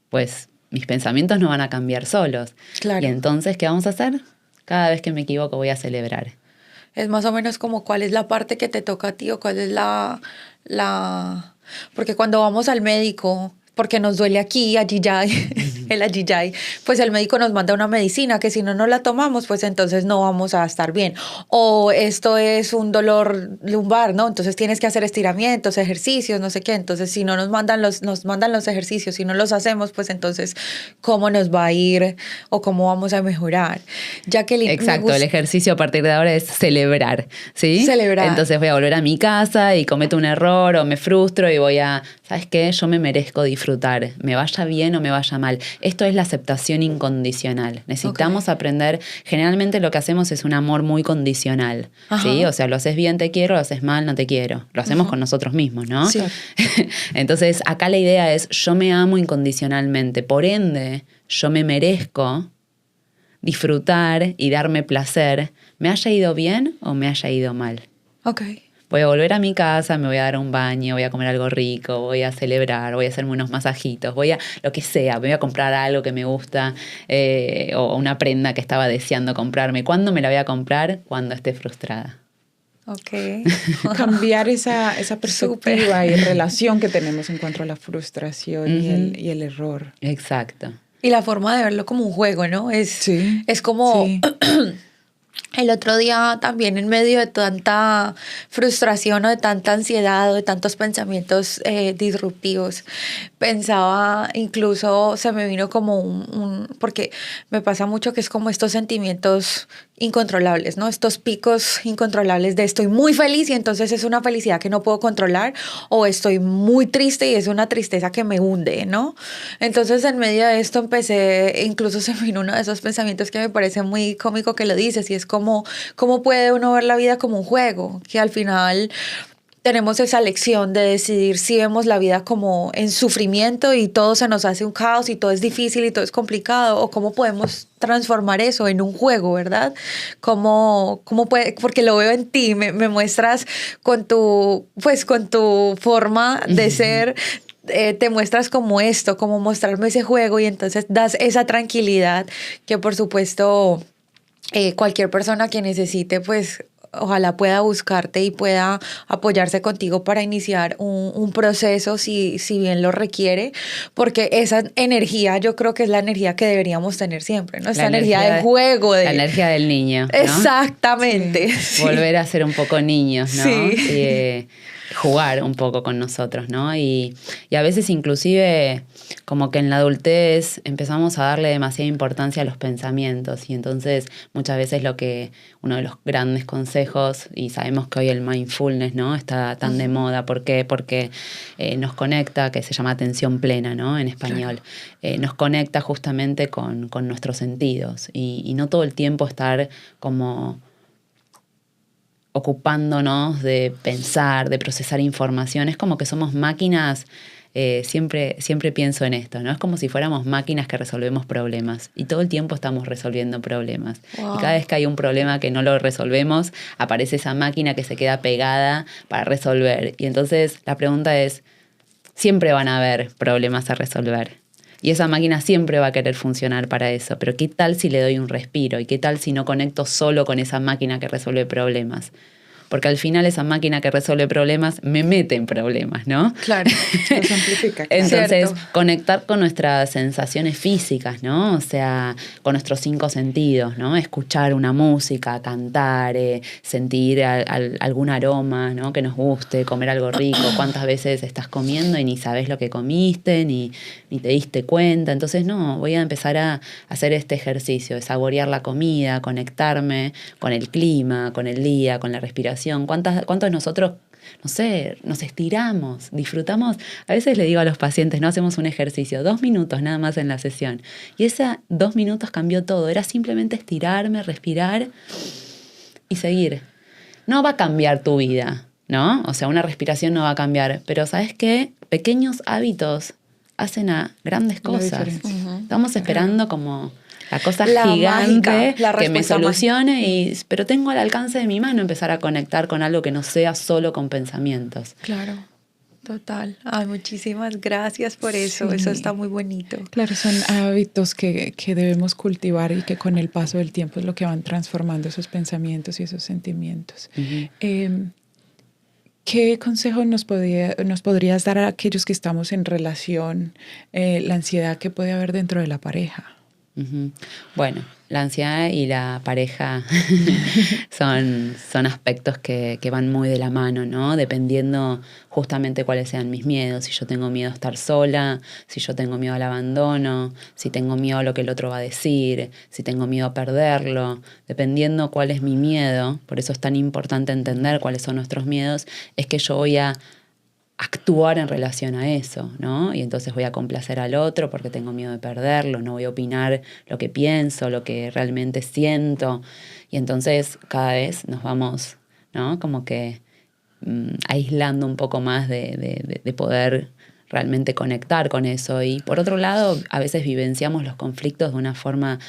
pues mis pensamientos no van a cambiar solos. Claro. Y entonces, ¿qué vamos a hacer? Cada vez que me equivoco voy a celebrar. Es más o menos como cuál es la parte que te toca a ti o cuál es la... Porque cuando vamos al médico, porque nos duele aquí, el ayiyay, pues el médico nos manda una medicina que si no nos la tomamos, pues entonces no vamos a estar bien. O esto es un dolor lumbar, ¿no? Entonces tienes que hacer estiramientos, ejercicios, no sé qué. Entonces si no nos mandan los ejercicios, si no los hacemos, pues entonces ¿cómo nos va a ir o cómo vamos a mejorar? Jacqueline, exacto, el ejercicio a partir de ahora es celebrar, ¿sí? Celebrar. Entonces voy a volver a mi casa y cometo un error o me frustro y voy a, ¿sabes qué? Yo me merezco disfrutar, me vaya bien o me vaya mal. Esto es la aceptación incondicional. Necesitamos aprender, generalmente lo que hacemos es un amor muy condicional, ¿sí? O sea, lo haces bien, te quiero, lo haces mal, no te quiero. Lo hacemos con nosotros mismos, ¿no? Sí. Entonces, acá la idea es, yo me amo incondicionalmente, por ende, yo me merezco disfrutar y darme placer, me haya ido bien o me haya ido mal. Ok. Voy a volver a mi casa, me voy a dar un baño, voy a comer algo rico, voy a celebrar, voy a hacerme unos masajitos, voy a lo que sea, voy a comprar algo que me gusta o una prenda que estaba deseando comprarme. ¿Cuándo me la voy a comprar? Cuando esté frustrada. Ok. Cambiar esa perspectiva y relación que tenemos en cuanto a la frustración y el error. Exacto. Y la forma de verlo como un juego, ¿no? Es como... Sí. El otro día también en medio de tanta frustración o de tanta ansiedad o de tantos pensamientos disruptivos, pensaba, incluso se me vino como porque me pasa mucho que es como estos sentimientos incontrolables, ¿no? Estos picos incontrolables de estoy muy feliz y entonces es una felicidad que no puedo controlar, o estoy muy triste y es una tristeza que me hunde, ¿no? Entonces en medio de esto incluso se me vino uno de esos pensamientos que me parece muy cómico que lo dices, y es como, ¿cómo puede uno ver la vida como un juego? Que al final tenemos esa lección de decidir si vemos la vida como en sufrimiento y todo se nos hace un caos y todo es difícil y todo es complicado, o cómo podemos transformar eso en un juego, ¿verdad? ¿Cómo puede? Porque lo veo en ti, me muestras con tu forma de ser, te muestras como esto, como mostrarme ese juego, y entonces das esa tranquilidad que por supuesto cualquier persona que necesite, pues ojalá pueda buscarte y pueda apoyarse contigo para iniciar un proceso si bien lo requiere, porque esa energía yo creo que es la energía que deberíamos tener siempre, ¿no? Esa energía de juego. La energía del niño, ¿no? Exactamente. Sí. Volver a ser un poco niños, ¿no? Sí. Jugar un poco con nosotros, ¿no? Y a veces inclusive como que en la adultez empezamos a darle demasiada importancia a los pensamientos, y entonces muchas veces uno de los grandes consejos, y sabemos que hoy el mindfulness, ¿no? Está tan de moda. ¿Por qué? Porque nos conecta, que se llama atención plena, ¿no? En español. Claro. Nos conecta justamente con nuestros sentidos y no todo el tiempo estar como ocupándonos de pensar, de procesar información. Es como que somos máquinas, siempre pienso en esto, ¿no? Es como si fuéramos máquinas que resolvemos problemas y todo el tiempo estamos resolviendo problemas. Wow. Y cada vez que hay un problema que no lo resolvemos, aparece esa máquina que se queda pegada para resolver. Y entonces la pregunta es, siempre van a haber problemas a resolver. Y esa máquina siempre va a querer funcionar para eso. Pero ¿qué tal si le doy un respiro? ¿Y qué tal si no conecto solo con esa máquina que resuelve problemas? Porque al final esa máquina que resuelve problemas me mete en problemas, ¿no? Claro, los amplifica. Entonces, cierto. Conectar con nuestras sensaciones físicas, ¿no? O sea, con nuestros 5 sentidos, ¿no? Escuchar una música, cantar, sentir algún aroma, ¿no? Que nos guste, comer algo rico. ¿Cuántas veces estás comiendo y ni sabes lo que comiste, ni te diste cuenta? Entonces, no, voy a empezar a hacer este ejercicio de saborear la comida, conectarme con el clima, con el día, con la respiración, respiración. ¿Cuántos de nosotros, no sé, nos estiramos, disfrutamos? A veces le digo a los pacientes, no hacemos un ejercicio, 2 minutos nada más en la sesión. Y esa 2 minutos cambió todo. Era simplemente estirarme, respirar y seguir. No va a cambiar tu vida, ¿no? O sea, una respiración no va a cambiar. Pero ¿sabes qué? Pequeños hábitos hacen a grandes cosas. Estamos esperando como la cosa gigante mágica, que me solucione, pero tengo al alcance de mi mano empezar a conectar con algo que no sea solo con pensamientos. Claro, total. Ay, muchísimas gracias por eso. Sí. Eso está muy bonito. Claro, son hábitos que debemos cultivar y que con el paso del tiempo es lo que van transformando esos pensamientos y esos sentimientos. ¿Qué consejo nos podrías dar a aquellos que estamos en relación, la ansiedad que puede haber dentro de la pareja? Bueno, la ansiedad y la pareja son aspectos que van muy de la mano, ¿no? Dependiendo justamente cuáles sean mis miedos. Si yo tengo miedo a estar sola, si yo tengo miedo al abandono, si tengo miedo a lo que el otro va a decir, si tengo miedo a perderlo. Dependiendo cuál es mi miedo, por eso es tan importante entender cuáles son nuestros miedos, es que yo voy a actuar en relación a eso, ¿no? Y entonces voy a complacer al otro porque tengo miedo de perderlo, no voy a opinar lo que pienso, lo que realmente siento. Y entonces cada vez nos vamos, ¿no? Como que aislando un poco más de poder realmente conectar con eso. Y por otro lado, a veces vivenciamos los conflictos de una forma,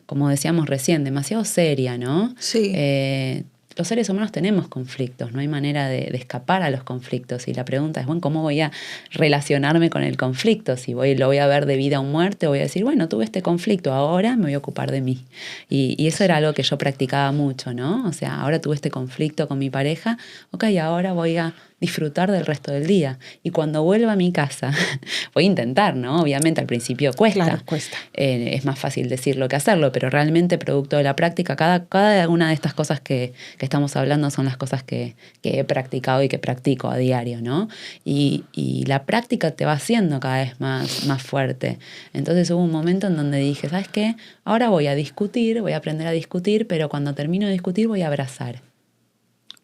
como decíamos recién, demasiado seria, ¿no? Sí. Los seres humanos tenemos conflictos, no hay manera de escapar a los conflictos. Y la pregunta es, bueno, ¿cómo voy a relacionarme con el conflicto? Si lo voy a ver de vida o muerte, o voy a decir, bueno, tuve este conflicto, ahora me voy a ocupar de mí. Y eso era algo que yo practicaba mucho, ¿no? O sea, ahora tuve este conflicto con mi pareja, ok, ahora voy a disfrutar del resto del día. Y cuando vuelva a mi casa, voy a intentar, ¿no? Obviamente al principio cuesta. Claro, cuesta. Es más fácil decirlo que hacerlo, pero realmente producto de la práctica, cada una de estas cosas que estamos hablando son las cosas que he practicado y que practico a diario, ¿no? Y la práctica te va haciendo cada vez más fuerte. Entonces hubo un momento en donde dije, ¿sabes qué? Ahora voy a aprender a discutir, pero cuando termino de discutir voy a abrazar.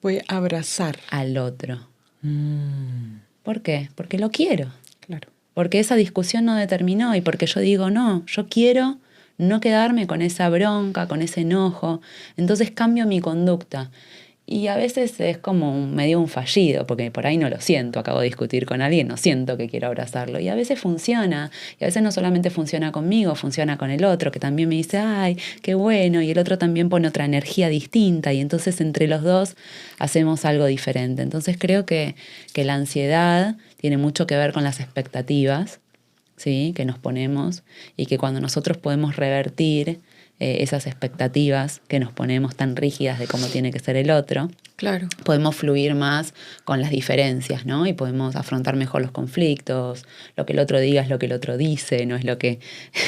Voy a abrazar al otro. ¿Por qué? Porque lo quiero. Claro. Porque esa discusión no determinó y porque yo digo, no, yo quiero no quedarme con esa bronca, con ese enojo. Entonces cambio mi conducta. Y a veces es como medio un fallido, porque por ahí no lo siento, acabo de discutir con alguien, no siento que quiero abrazarlo. Y a veces funciona, y a veces no solamente funciona conmigo, funciona con el otro, que también me dice, ay, qué bueno, y el otro también pone otra energía distinta, y entonces entre los dos hacemos algo diferente. Entonces creo que la ansiedad tiene mucho que ver con las expectativas, ¿sí?, que nos ponemos, y que cuando nosotros podemos revertir esas expectativas que nos ponemos tan rígidas de cómo tiene que ser el otro, Claro. podemos fluir más con las diferencias, ¿no? Y podemos afrontar mejor los conflictos. Lo que el otro diga es lo que el otro dice, no es lo que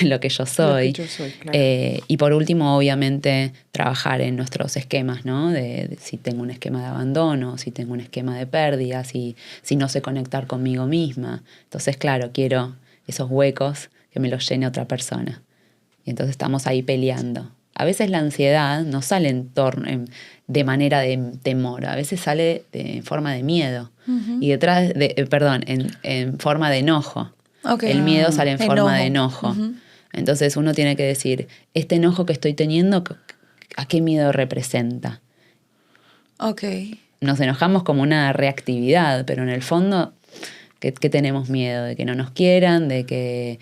yo soy. Lo que yo soy, claro. Y por último, obviamente, trabajar en nuestros esquemas, ¿no? De si tengo un esquema de abandono, si tengo un esquema de pérdida, si no sé conectar conmigo misma. Entonces, claro, quiero esos huecos que me los llene otra persona. Y entonces estamos ahí peleando. A veces la ansiedad no sale de manera de temor, a veces sale en forma de miedo. Y detrás en forma de enojo. Okay. El miedo sale en forma de Enojo. enojo. Entonces uno tiene que decir, este enojo que estoy teniendo, ¿a qué miedo representa? Ok. Nos enojamos como una reactividad, pero en el fondo, ¿qué tenemos miedo? De que no nos quieran, de que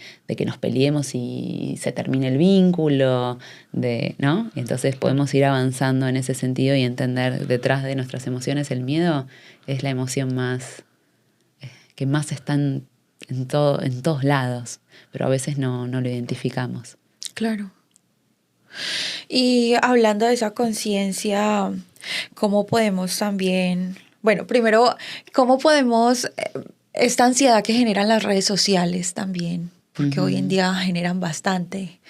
nos peleemos y se termine el vínculo, ¿no? Entonces podemos ir avanzando en ese sentido y entender detrás de nuestras emociones el miedo es la emoción que más está en todos lados, pero a veces no lo identificamos. Claro. Y hablando de esa conciencia, ¿cómo podemos también, bueno, primero, cómo podemos, esta ansiedad que generan las redes sociales también, porque hoy en día generan bastante,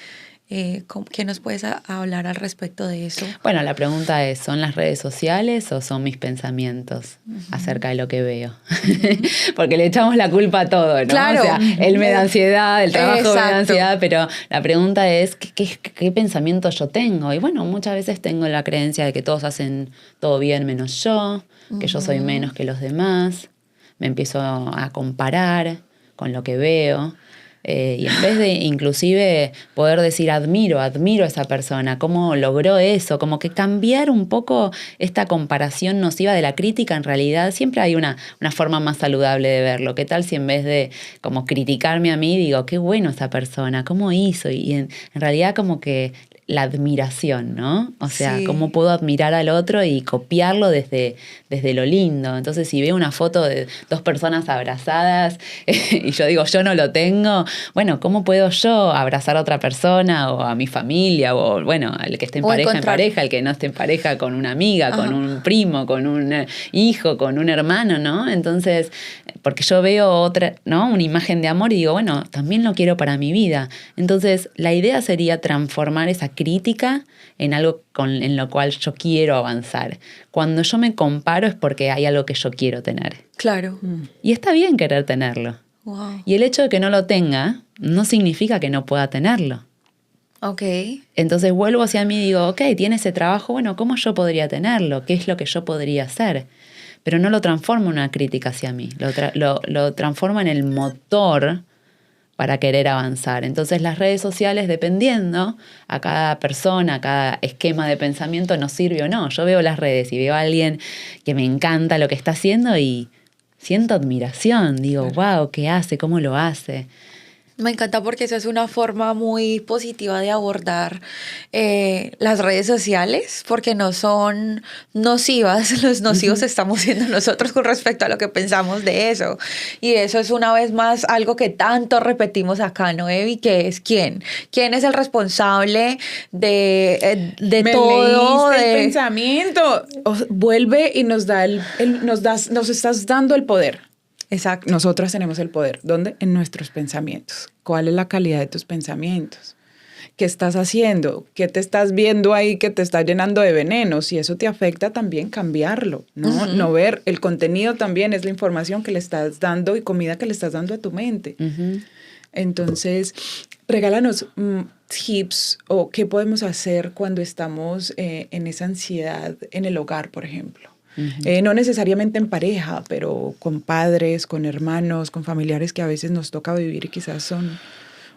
¿Qué nos puedes hablar al respecto de eso? Bueno, la pregunta es, ¿son las redes sociales o son mis pensamientos acerca de lo que veo? Porque le echamos la culpa a todo, ¿no? Claro. O sea, él me da ansiedad, el trabajo me da ansiedad, pero la pregunta es, ¿qué pensamientos yo tengo? Y bueno, muchas veces tengo la creencia de que todos hacen todo bien menos yo, que yo soy menos que los demás, me empiezo a comparar con lo que veo. Y en vez de inclusive poder decir admiro a esa persona, cómo logró eso, como que cambiar un poco esta comparación nociva de la crítica, en realidad siempre hay una forma más saludable de verlo. ¿Qué tal si en vez de como criticarme a mí digo, qué bueno esa persona, cómo hizo? Y en realidad como que la admiración, ¿no? O sea, sí. cómo puedo admirar al otro y copiarlo desde lo lindo. Entonces, si veo una foto de dos personas abrazadas y yo digo, yo no lo tengo, bueno, ¿cómo puedo yo abrazar a otra persona o a mi familia o, bueno, al que esté en pareja, el que no esté en pareja con una amiga, con un primo, con un hijo, con un hermano, ¿no? Entonces, porque yo veo otra, ¿no? Una imagen de amor y digo, bueno, también lo quiero para mi vida. Entonces, la idea sería transformar esa crítica en algo en lo cual yo quiero avanzar. Cuando yo me comparo es porque hay algo que yo quiero tener. Claro. Y está bien querer tenerlo. Wow. Y el hecho de que no lo tenga no significa que no pueda tenerlo. Ok. Entonces vuelvo hacia mí y digo, ok, tiene ese trabajo, bueno, ¿cómo yo podría tenerlo? ¿Qué es lo que yo podría hacer? Pero no lo transformo en una crítica hacia mí, lo transformo en el motor para querer avanzar. Entonces las redes sociales, dependiendo a cada persona, a cada esquema de pensamiento, nos sirve o no. Yo veo las redes y veo a alguien que me encanta lo que está haciendo y siento admiración. Digo, wow, ¿qué hace? ¿Cómo lo hace? Me encanta porque esa es una forma muy positiva de abordar las redes sociales, porque no son nocivas. Los nocivos estamos siendo nosotros con respecto a lo que pensamos de eso. Y eso es una vez más algo que tanto repetimos acá, ¿no, Evi? Que es ¿quién? ¿Quién es el responsable de todo? El pensamiento vuelve y nos estás dando el poder. Exacto. Nosotras tenemos el poder. ¿Dónde? En nuestros pensamientos. ¿Cuál es la calidad de tus pensamientos? ¿Qué estás haciendo? ¿Qué te estás viendo ahí que te está llenando de veneno? Si eso te afecta, también cambiarlo, ¿no? No ver. El contenido también es la información que le estás dando y comida que le estás dando a tu mente. Entonces, regálanos tips o qué podemos hacer cuando estamos en esa ansiedad en el hogar, por ejemplo. No necesariamente en pareja, pero con padres, con hermanos, con familiares que a veces nos toca vivir y quizás son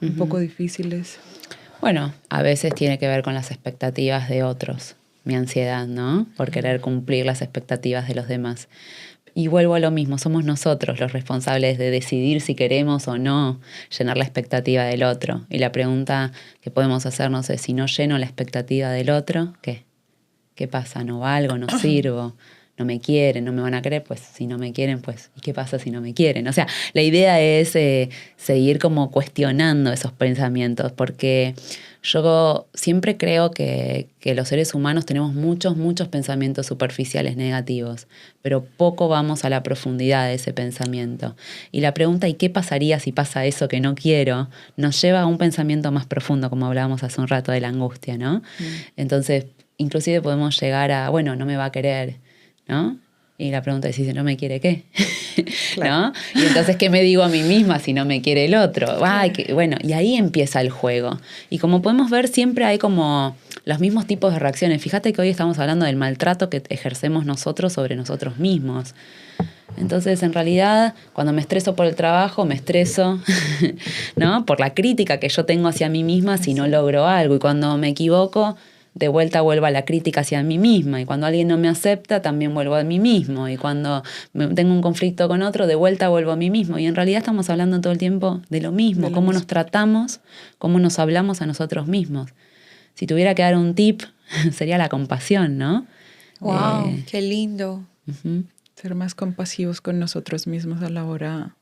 un poco difíciles. Bueno, a veces tiene que ver con las expectativas de otros, mi ansiedad, ¿no? Por querer cumplir las expectativas de los demás. Y vuelvo a lo mismo, somos nosotros los responsables de decidir si queremos o no llenar la expectativa del otro. Y la pregunta que podemos hacernos es, si no lleno la expectativa del otro, ¿qué? ¿Qué pasa? ¿No valgo? ¿No sirvo? ¿No me quieren? ¿No me van a querer? Pues si no me quieren, pues ¿y qué pasa si no me quieren? O sea, la idea es seguir como cuestionando esos pensamientos, porque yo siempre creo que los seres humanos tenemos muchos pensamientos superficiales negativos, pero poco vamos a la profundidad de ese pensamiento. Y la pregunta, ¿y qué pasaría si pasa eso que no quiero?, nos lleva a un pensamiento más profundo, como hablábamos hace un rato de la angustia, ¿no? Entonces, inclusive podemos llegar a, bueno, no me va a querer, ¿no? Y la pregunta es, si no me quiere, ¿qué? Claro. ¿No? Y entonces, ¿qué me digo a mí misma si no me quiere el otro? Ay, bueno, y ahí empieza el juego. Y como podemos ver, siempre hay como los mismos tipos de reacciones. Fíjate que hoy estamos hablando del maltrato que ejercemos nosotros sobre nosotros mismos. Entonces, en realidad, cuando me estreso por el trabajo, me estreso, ¿no? Por la crítica que yo tengo hacia mí misma si no logro algo. Y cuando me equivoco, de vuelta vuelvo a la crítica hacia mí misma. Y cuando alguien no me acepta, también vuelvo a mí mismo. Y cuando tengo un conflicto con otro, de vuelta vuelvo a mí mismo. Y en realidad estamos hablando todo el tiempo de lo mismo. Cómo nos tratamos, cómo nos hablamos a nosotros mismos. Si tuviera que dar un tip, sería la compasión, ¿no? ¡Wow! ¡Qué lindo! Ser más compasivos con nosotros mismos a la hora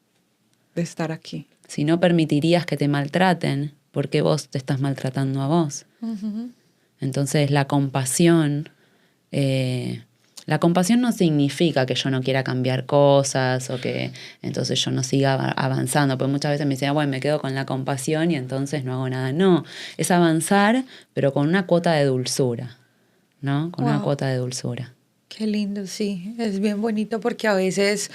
de estar aquí. Si no permitirías que te maltraten, ¿por qué vos te estás maltratando a vos? Entonces la compasión La compasión no significa que yo no quiera cambiar cosas o que entonces yo no siga avanzando, porque muchas veces me dicen, bueno, me quedo con la compasión y entonces no hago nada. No, es avanzar, pero con una cuota de dulzura, ¿no? Con una cuota de dulzura. Qué lindo, sí. Es bien bonito porque a veces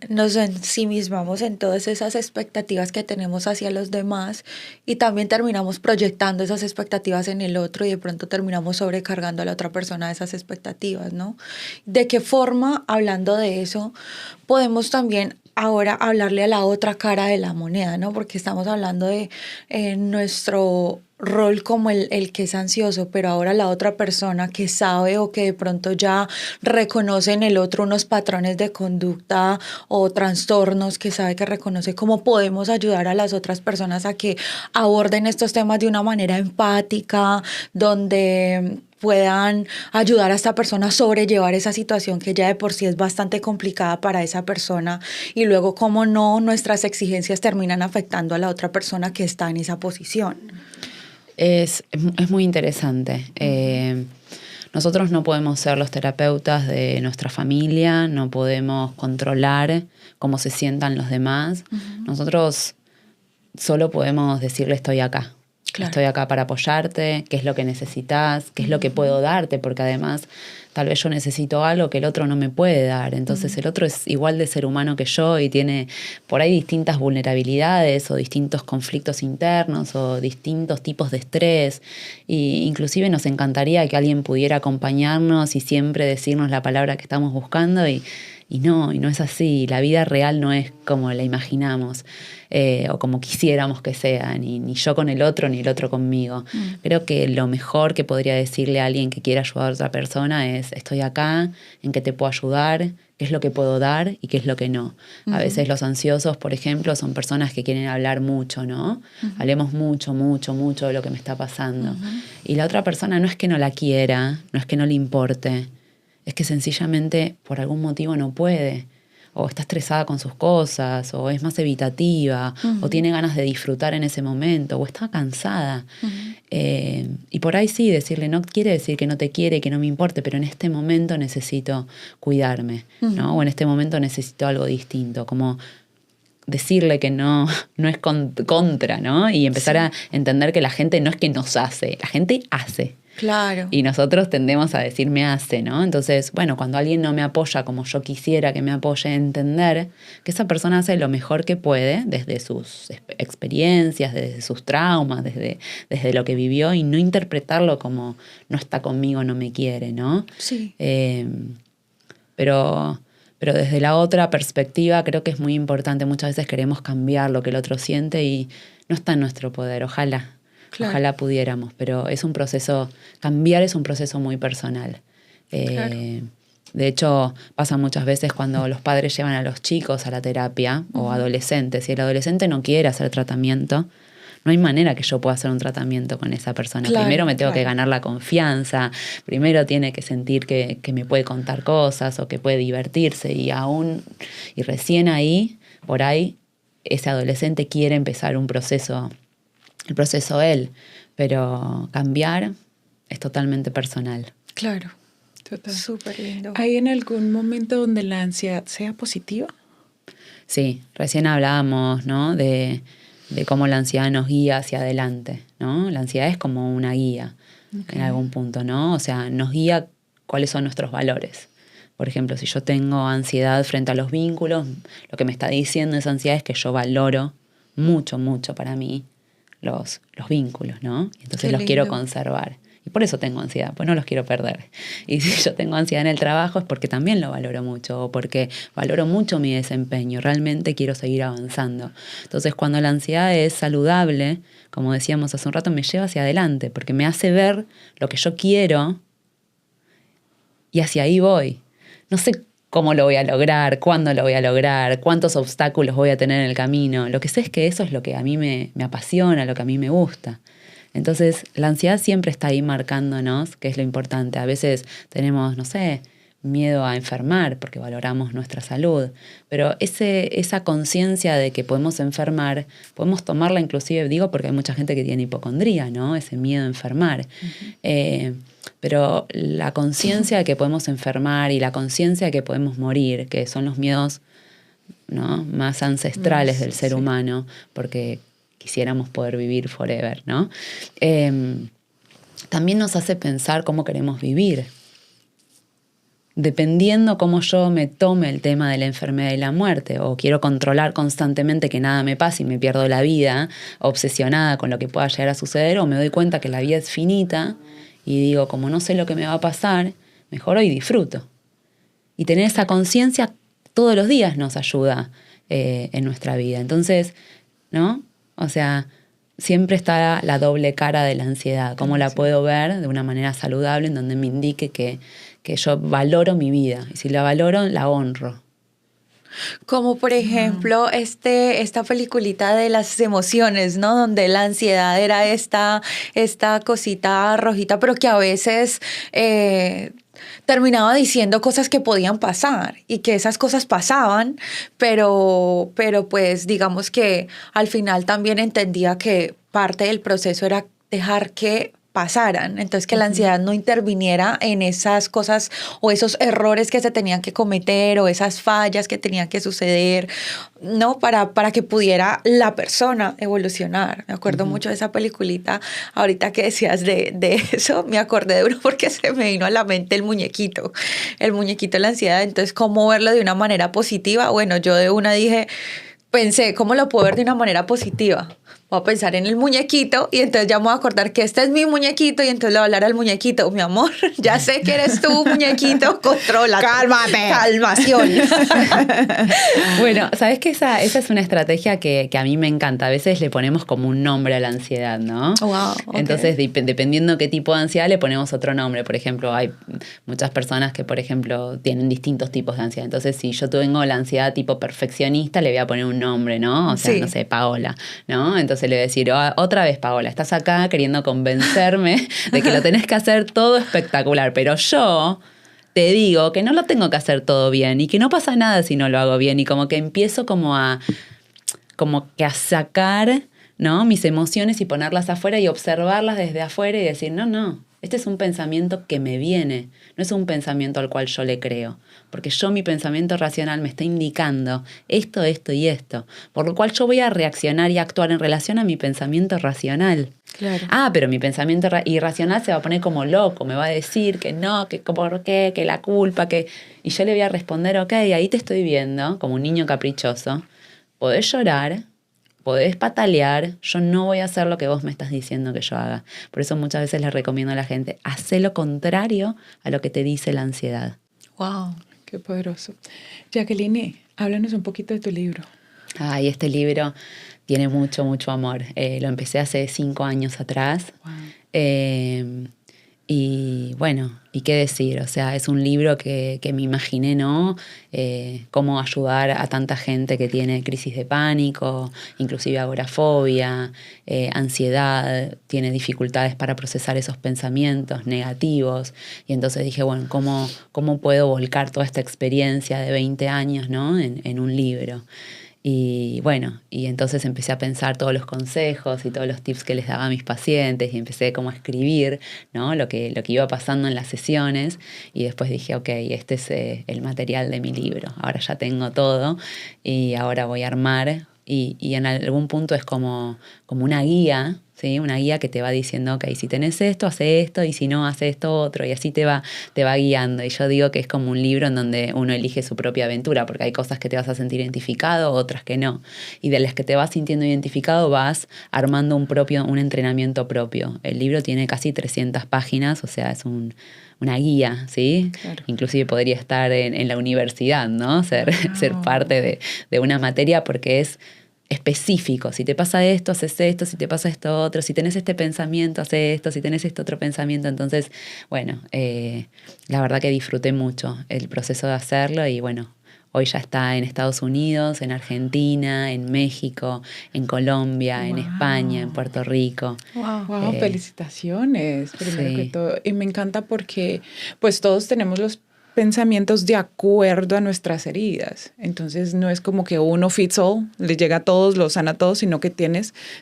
nos ensimismamos en todas esas expectativas que tenemos hacia los demás y también terminamos proyectando esas expectativas en el otro y de pronto terminamos sobrecargando a la otra persona de esas expectativas, ¿no? ¿De qué forma, hablando de eso, podemos también ahora hablarle a la otra cara de la moneda, ¿no? Porque estamos hablando de nuestro rol como el que es ansioso, pero ahora la otra persona que sabe o que de pronto ya reconoce en el otro unos patrones de conducta o trastornos que sabe que reconoce, ¿cómo podemos ayudar a las otras personas a que aborden estos temas de una manera empática, donde puedan ayudar a esta persona a sobrellevar esa situación que ya de por sí es bastante complicada para esa persona y luego cómo no nuestras exigencias terminan afectando a la otra persona que está en esa posición? Es muy interesante. Nosotros no podemos ser los terapeutas de nuestra familia, no podemos controlar cómo se sientan los demás. Nosotros solo podemos decirle estoy acá. Claro. Estoy acá para apoyarte, qué es lo que necesitas, qué es lo que puedo darte, porque además tal vez yo necesito algo que el otro no me puede dar. Entonces el otro es igual de ser humano que yo y tiene por ahí distintas vulnerabilidades o distintos conflictos internos o distintos tipos de estrés. Y inclusive nos encantaría que alguien pudiera acompañarnos y siempre decirnos la palabra que estamos buscando y no es así. La vida real no es como la imaginamos o como quisiéramos que sea, ni yo con el otro, ni el otro conmigo. Creo que lo mejor que podría decirle a alguien que quiera ayudar a otra persona es estoy acá, en qué te puedo ayudar, qué es lo que puedo dar y qué es lo que no. A veces los ansiosos, por ejemplo, son personas que quieren hablar mucho, ¿no? Hablemos mucho de lo que me está pasando. Y la otra persona no es que no la quiera, no es que no le importe, es que sencillamente por algún motivo no puede, o está estresada con sus cosas, o es más evitativa, o tiene ganas de disfrutar en ese momento, o está cansada. Y por ahí sí, decirle, no quiere decir que no te quiere, que no me importe, pero en este momento necesito cuidarme, ¿no? O en este momento necesito algo distinto, como decirle que no es contra, ¿no? Y empezar a entender que la gente no es que nos hace, la gente hace. Claro. Y nosotros tendemos a decir me hace, ¿no? Entonces, bueno, cuando alguien no me apoya como yo quisiera que me apoye, entender que esa persona hace lo mejor que puede desde sus experiencias, desde sus traumas, desde lo que vivió y no interpretarlo como no está conmigo, no me quiere, ¿no? Sí. Pero desde la otra perspectiva creo que es muy importante. Muchas veces queremos cambiar lo que el otro siente y no está en nuestro poder, ojalá. Claro. Ojalá pudiéramos, pero es un proceso, cambiar es un proceso muy personal. Claro. De hecho, pasa muchas veces cuando los padres llevan a los chicos a la terapia o adolescentes, y el adolescente no quiere hacer tratamiento, no hay manera que yo pueda hacer un tratamiento con esa persona. Claro, primero me tengo que ganar la confianza, primero tiene que sentir que me puede contar cosas o que puede divertirse y recién ahí, por ahí, ese adolescente quiere empezar un proceso, el proceso él, pero cambiar es totalmente personal. Claro, total. Súper lindo. ¿Hay en algún momento donde la ansiedad sea positiva? Sí, recién hablábamos, ¿no? de cómo la ansiedad nos guía hacia adelante, ¿no? La ansiedad es como una guía en algún punto, ¿no? O sea, nos guía cuáles son nuestros valores. Por ejemplo, si yo tengo ansiedad frente a los vínculos, lo que me está diciendo esa ansiedad es que yo valoro mucho para mí los vínculos, ¿no? Entonces los quiero conservar. Y por eso tengo ansiedad, pues no los quiero perder. Y si yo tengo ansiedad en el trabajo es porque también lo valoro mucho, o porque valoro mucho mi desempeño, realmente quiero seguir avanzando. Entonces, cuando la ansiedad es saludable, como decíamos hace un rato, me lleva hacia adelante, porque me hace ver lo que yo quiero y hacia ahí voy. No sé cómo lo voy a lograr, cuándo lo voy a lograr, cuántos obstáculos voy a tener en el camino. Lo que sé es que eso es lo que a mí me apasiona, lo que a mí me gusta. Entonces, la ansiedad siempre está ahí marcándonos, que es lo importante. A veces tenemos, no sé, miedo a enfermar, porque valoramos nuestra salud. Pero esa conciencia de que podemos enfermar, podemos tomarla inclusive, digo, porque hay mucha gente que tiene hipocondría, ¿no? Ese miedo a enfermar. Pero la conciencia de que podemos enfermar y la conciencia de que podemos morir, que son los miedos, ¿no?, más ancestrales del ser humano, porque quisiéramos poder vivir forever, ¿no? También nos hace pensar cómo queremos vivir. Dependiendo cómo yo me tome el tema de la enfermedad y la muerte, o quiero controlar constantemente que nada me pase y me pierdo la vida, obsesionada con lo que pueda llegar a suceder, o me doy cuenta que la vida es finita y digo, como no sé lo que me va a pasar, mejor hoy disfruto. Y tener esa conciencia todos los días nos ayuda en nuestra vida. Entonces, ¿no? O sea, siempre está la doble cara de la ansiedad. ¿Cómo la puedo ver de una manera saludable en donde me indique que yo valoro mi vida? Y si la valoro, la honro. Como por ejemplo esta peliculita de las emociones, ¿no? Donde la ansiedad era esta cosita rojita, pero que a veces terminaba diciendo cosas que podían pasar y que esas cosas pasaban, pero pues digamos que al final también entendía que parte del proceso era dejar que pasaran, entonces que la ansiedad no interviniera en esas cosas o esos errores que se tenían que cometer o esas fallas que tenían que suceder, ¿no? Para que pudiera la persona evolucionar. Me acuerdo mucho de esa peliculita. Ahorita que decías de eso, me acordé de uno porque se me vino a la mente el muñequito de la ansiedad. Entonces, ¿cómo verlo de una manera positiva? Bueno, yo de una pensé, ¿cómo lo puedo ver de una manera positiva? Voy a pensar en el muñequito y entonces ya me voy a acordar que este es mi muñequito y entonces le voy a hablar al muñequito. Mi amor, ya sé que eres tú, muñequito, controla. ¡Cálmate! Calmación. Bueno, ¿sabes que esa es una estrategia que a mí me encanta? A veces le ponemos como un nombre a la ansiedad, ¿no? Wow, okay. Entonces, dependiendo qué tipo de ansiedad, le ponemos otro nombre. Por ejemplo, hay muchas personas que, por ejemplo, tienen distintos tipos de ansiedad. Entonces, si yo tengo la ansiedad tipo perfeccionista, le voy a poner un nombre, ¿no? O sea, sí. No sé, Paola, ¿no? Entonces le voy a decir, otra vez, Paola, estás acá queriendo convencerme de que lo tenés que hacer todo espectacular, pero yo te digo que no lo tengo que hacer todo bien y que no pasa nada si no lo hago bien, y como que empiezo como que a sacar, ¿no?, mis emociones y ponerlas afuera y observarlas desde afuera y decir, no, este es un pensamiento que me viene, no es un pensamiento al cual yo le creo, porque mi pensamiento racional me está indicando esto y esto, por lo cual yo voy a reaccionar y actuar en relación a mi pensamiento racional. Claro. Pero mi pensamiento irracional se va a poner como loco, me va a decir que no, que por qué, que la culpa, que... Y yo le voy a responder, ok, ahí te estoy viendo, como un niño caprichoso, podés llorar, podés patalear, yo no voy a hacer lo que vos me estás diciendo que yo haga. Por eso muchas veces les recomiendo a la gente, hacé lo contrario a lo que te dice la ansiedad. Wow. Qué poderoso. Jacqueline, háblanos un poquito de tu libro. Este libro tiene mucho, mucho amor. Lo empecé hace 5 años atrás. Wow. Y bueno, ¿y qué decir? O sea, es un libro que me imaginé, ¿no? Cómo ayudar a tanta gente que tiene crisis de pánico, inclusive agorafobia, ansiedad, tiene dificultades para procesar esos pensamientos negativos. Y entonces dije, bueno, ¿cómo puedo volcar toda esta experiencia de 20 años, ¿no?, en un libro? Y bueno, y entonces empecé a pensar todos los consejos y todos los tips que les daba a mis pacientes y empecé como a escribir, ¿no?, lo que iba pasando en las sesiones, y después dije, ok, este es el material de mi libro, ahora ya tengo todo y ahora voy a armar y en algún punto es como una guía, ¿sí? Una guía que te va diciendo, ok, si tenés esto, hace esto, y si no, hace esto otro, y así te va guiando. Y yo digo que es como un libro en donde uno elige su propia aventura, porque hay cosas que te vas a sentir identificado, otras que no. Y de las que te vas sintiendo identificado vas armando un entrenamiento propio. El libro tiene casi 300 páginas, o sea, es una guía, ¿sí? Claro. Inclusive podría estar en la universidad, ¿no? Ser parte de una materia, porque es específico. Si te pasa esto, haces esto. Si te pasa esto otro. Si tenés este pensamiento, haces esto. Si tenés este otro pensamiento. Entonces, bueno, la verdad que disfruté mucho el proceso de hacerlo y bueno, hoy ya está en Estados Unidos, en Argentina, en México, en Colombia, en España, en Puerto Rico. Felicitaciones, primero que todo. Y me encanta porque pues todos tenemos los pensamientos de acuerdo a nuestras heridas. Entonces no es como que uno fits all, le llega a todos, lo sana a todos, sino que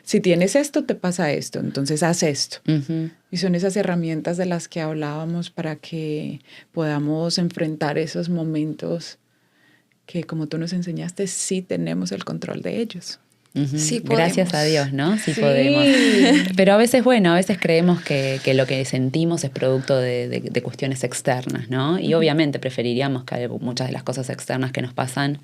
si tienes esto, te pasa esto, entonces haz esto. Uh-huh. Y son esas herramientas de las que hablábamos para que podamos enfrentar esos momentos que, como tú nos enseñaste, sí tenemos el control de ellos. Uh-huh. Sí, gracias a Dios, ¿no? Sí podemos. Pero a veces creemos que lo que sentimos es producto de cuestiones externas, ¿no? Y obviamente preferiríamos que muchas de las cosas externas que nos pasan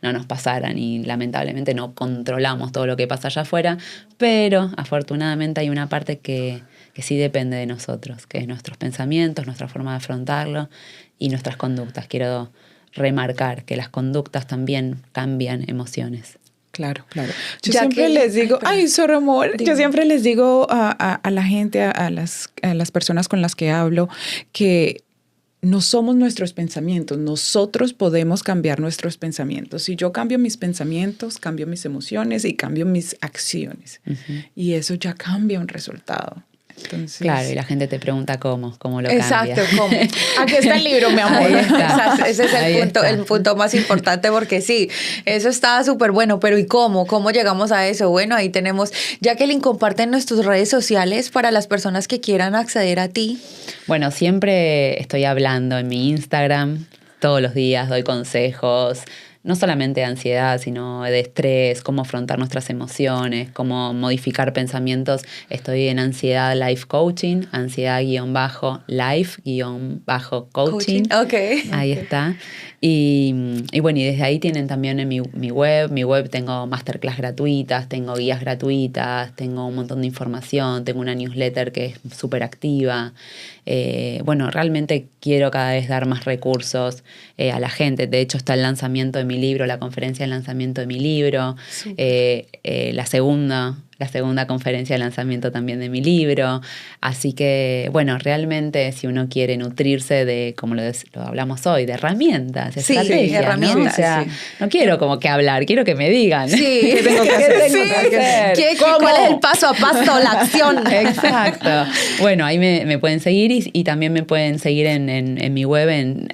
no nos pasaran y lamentablemente no controlamos todo lo que pasa allá afuera, pero afortunadamente hay una parte que sí depende de nosotros, que es nuestros pensamientos, nuestra forma de afrontarlo y nuestras conductas. Quiero remarcar que las conductas también cambian emociones. Claro. Yo siempre les digo, sorry, amor. Yo siempre les digo a la gente, a las personas con las que hablo, que no somos nuestros pensamientos. Nosotros podemos cambiar nuestros pensamientos. Si yo cambio mis pensamientos, cambio mis emociones y cambio mis acciones. Uh-huh. Y eso ya cambia un resultado. Entonces, claro, y la gente te pregunta cómo lo cambia. Exacto, ¿cómo? Aquí está el libro, mi amor. Ese es el punto más importante, porque sí, eso está súper bueno, pero ¿y cómo? ¿Cómo llegamos a eso? Bueno, ahí tenemos, Jacqueline, comparte en nuestras redes sociales para las personas que quieran acceder a ti. Bueno, siempre estoy hablando en mi Instagram, todos los días doy consejos, no solamente de ansiedad, sino de estrés, cómo afrontar nuestras emociones, cómo modificar pensamientos. Estoy en Ansiedad Life Coaching, ansiedad-life-coaching. Okay. Ahí está. Y bueno, y desde ahí tienen también en mi web. Mi web tengo masterclass gratuitas, tengo guías gratuitas, tengo un montón de información, tengo una newsletter que es súper activa. Bueno, realmente quiero cada vez dar más recursos a la gente. De hecho, está el lanzamiento de mi libro, la conferencia de lanzamiento de mi libro, la segunda conferencia de lanzamiento también de mi libro. Así que, bueno, realmente si uno quiere nutrirse de, como lo hablamos hoy, de herramientas, estrategias, herramientas, ¿no? O sea, no quiero como que hablar, quiero que me digan. Sí. ¿Qué tengo que hacer? ¿Cuál es el paso a paso, la acción? Exacto. Bueno, ahí me pueden seguir y también me pueden seguir en mi web en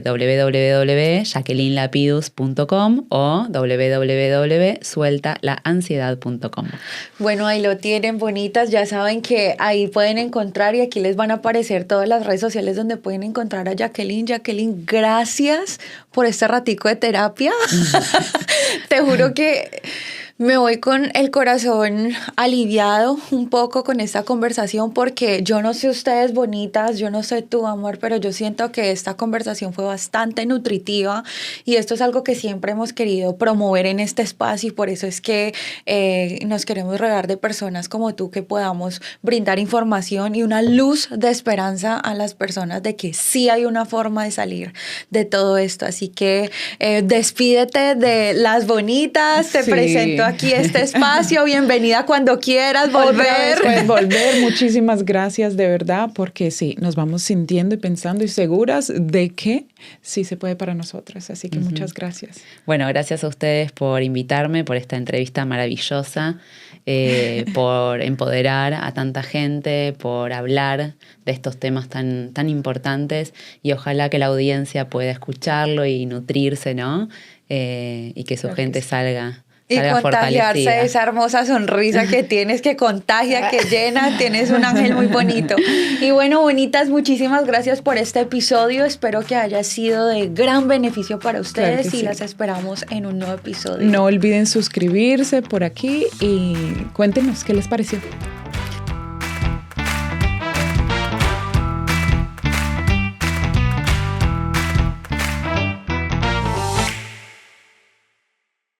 www.jacquelinelapidus.com o www.sueltalaansiedad.com. Bueno, ahí lo tienen, bonitas. Ya saben que ahí pueden encontrar y aquí les van a aparecer todas las redes sociales donde pueden encontrar a Jacqueline. Jacqueline, gracias por este ratico de terapia. Te juro que me voy con el corazón aliviado un poco con esta conversación, porque yo no sé ustedes, bonitas, yo no sé tú, amor, pero yo siento que esta conversación fue bastante nutritiva y esto es algo que siempre hemos querido promover en este espacio, y por eso es que nos queremos rodear de personas como tú que podamos brindar información y una luz de esperanza a las personas de que sí hay una forma de salir de todo esto. Así que despídete de las bonitas, te presento aquí este espacio, bienvenida cuando quieras volver. Puedes volver, muchísimas gracias de verdad, porque sí, nos vamos sintiendo y pensando y seguras de que sí se puede para nosotras, así que muchas gracias. Bueno, gracias a ustedes por invitarme, por esta entrevista maravillosa, por empoderar a tanta gente, por hablar de estos temas tan importantes, y ojalá que la audiencia pueda escucharlo y nutrirse, ¿no? Y que su gente salga y contagiarse de esa hermosa sonrisa que tienes, que contagia, que llena. Tienes un ángel muy bonito. Y bueno, bonitas, muchísimas gracias por este episodio. Espero que haya sido de gran beneficio para ustedes, y las esperamos en un nuevo episodio. No olviden suscribirse por aquí y cuéntenos qué les pareció.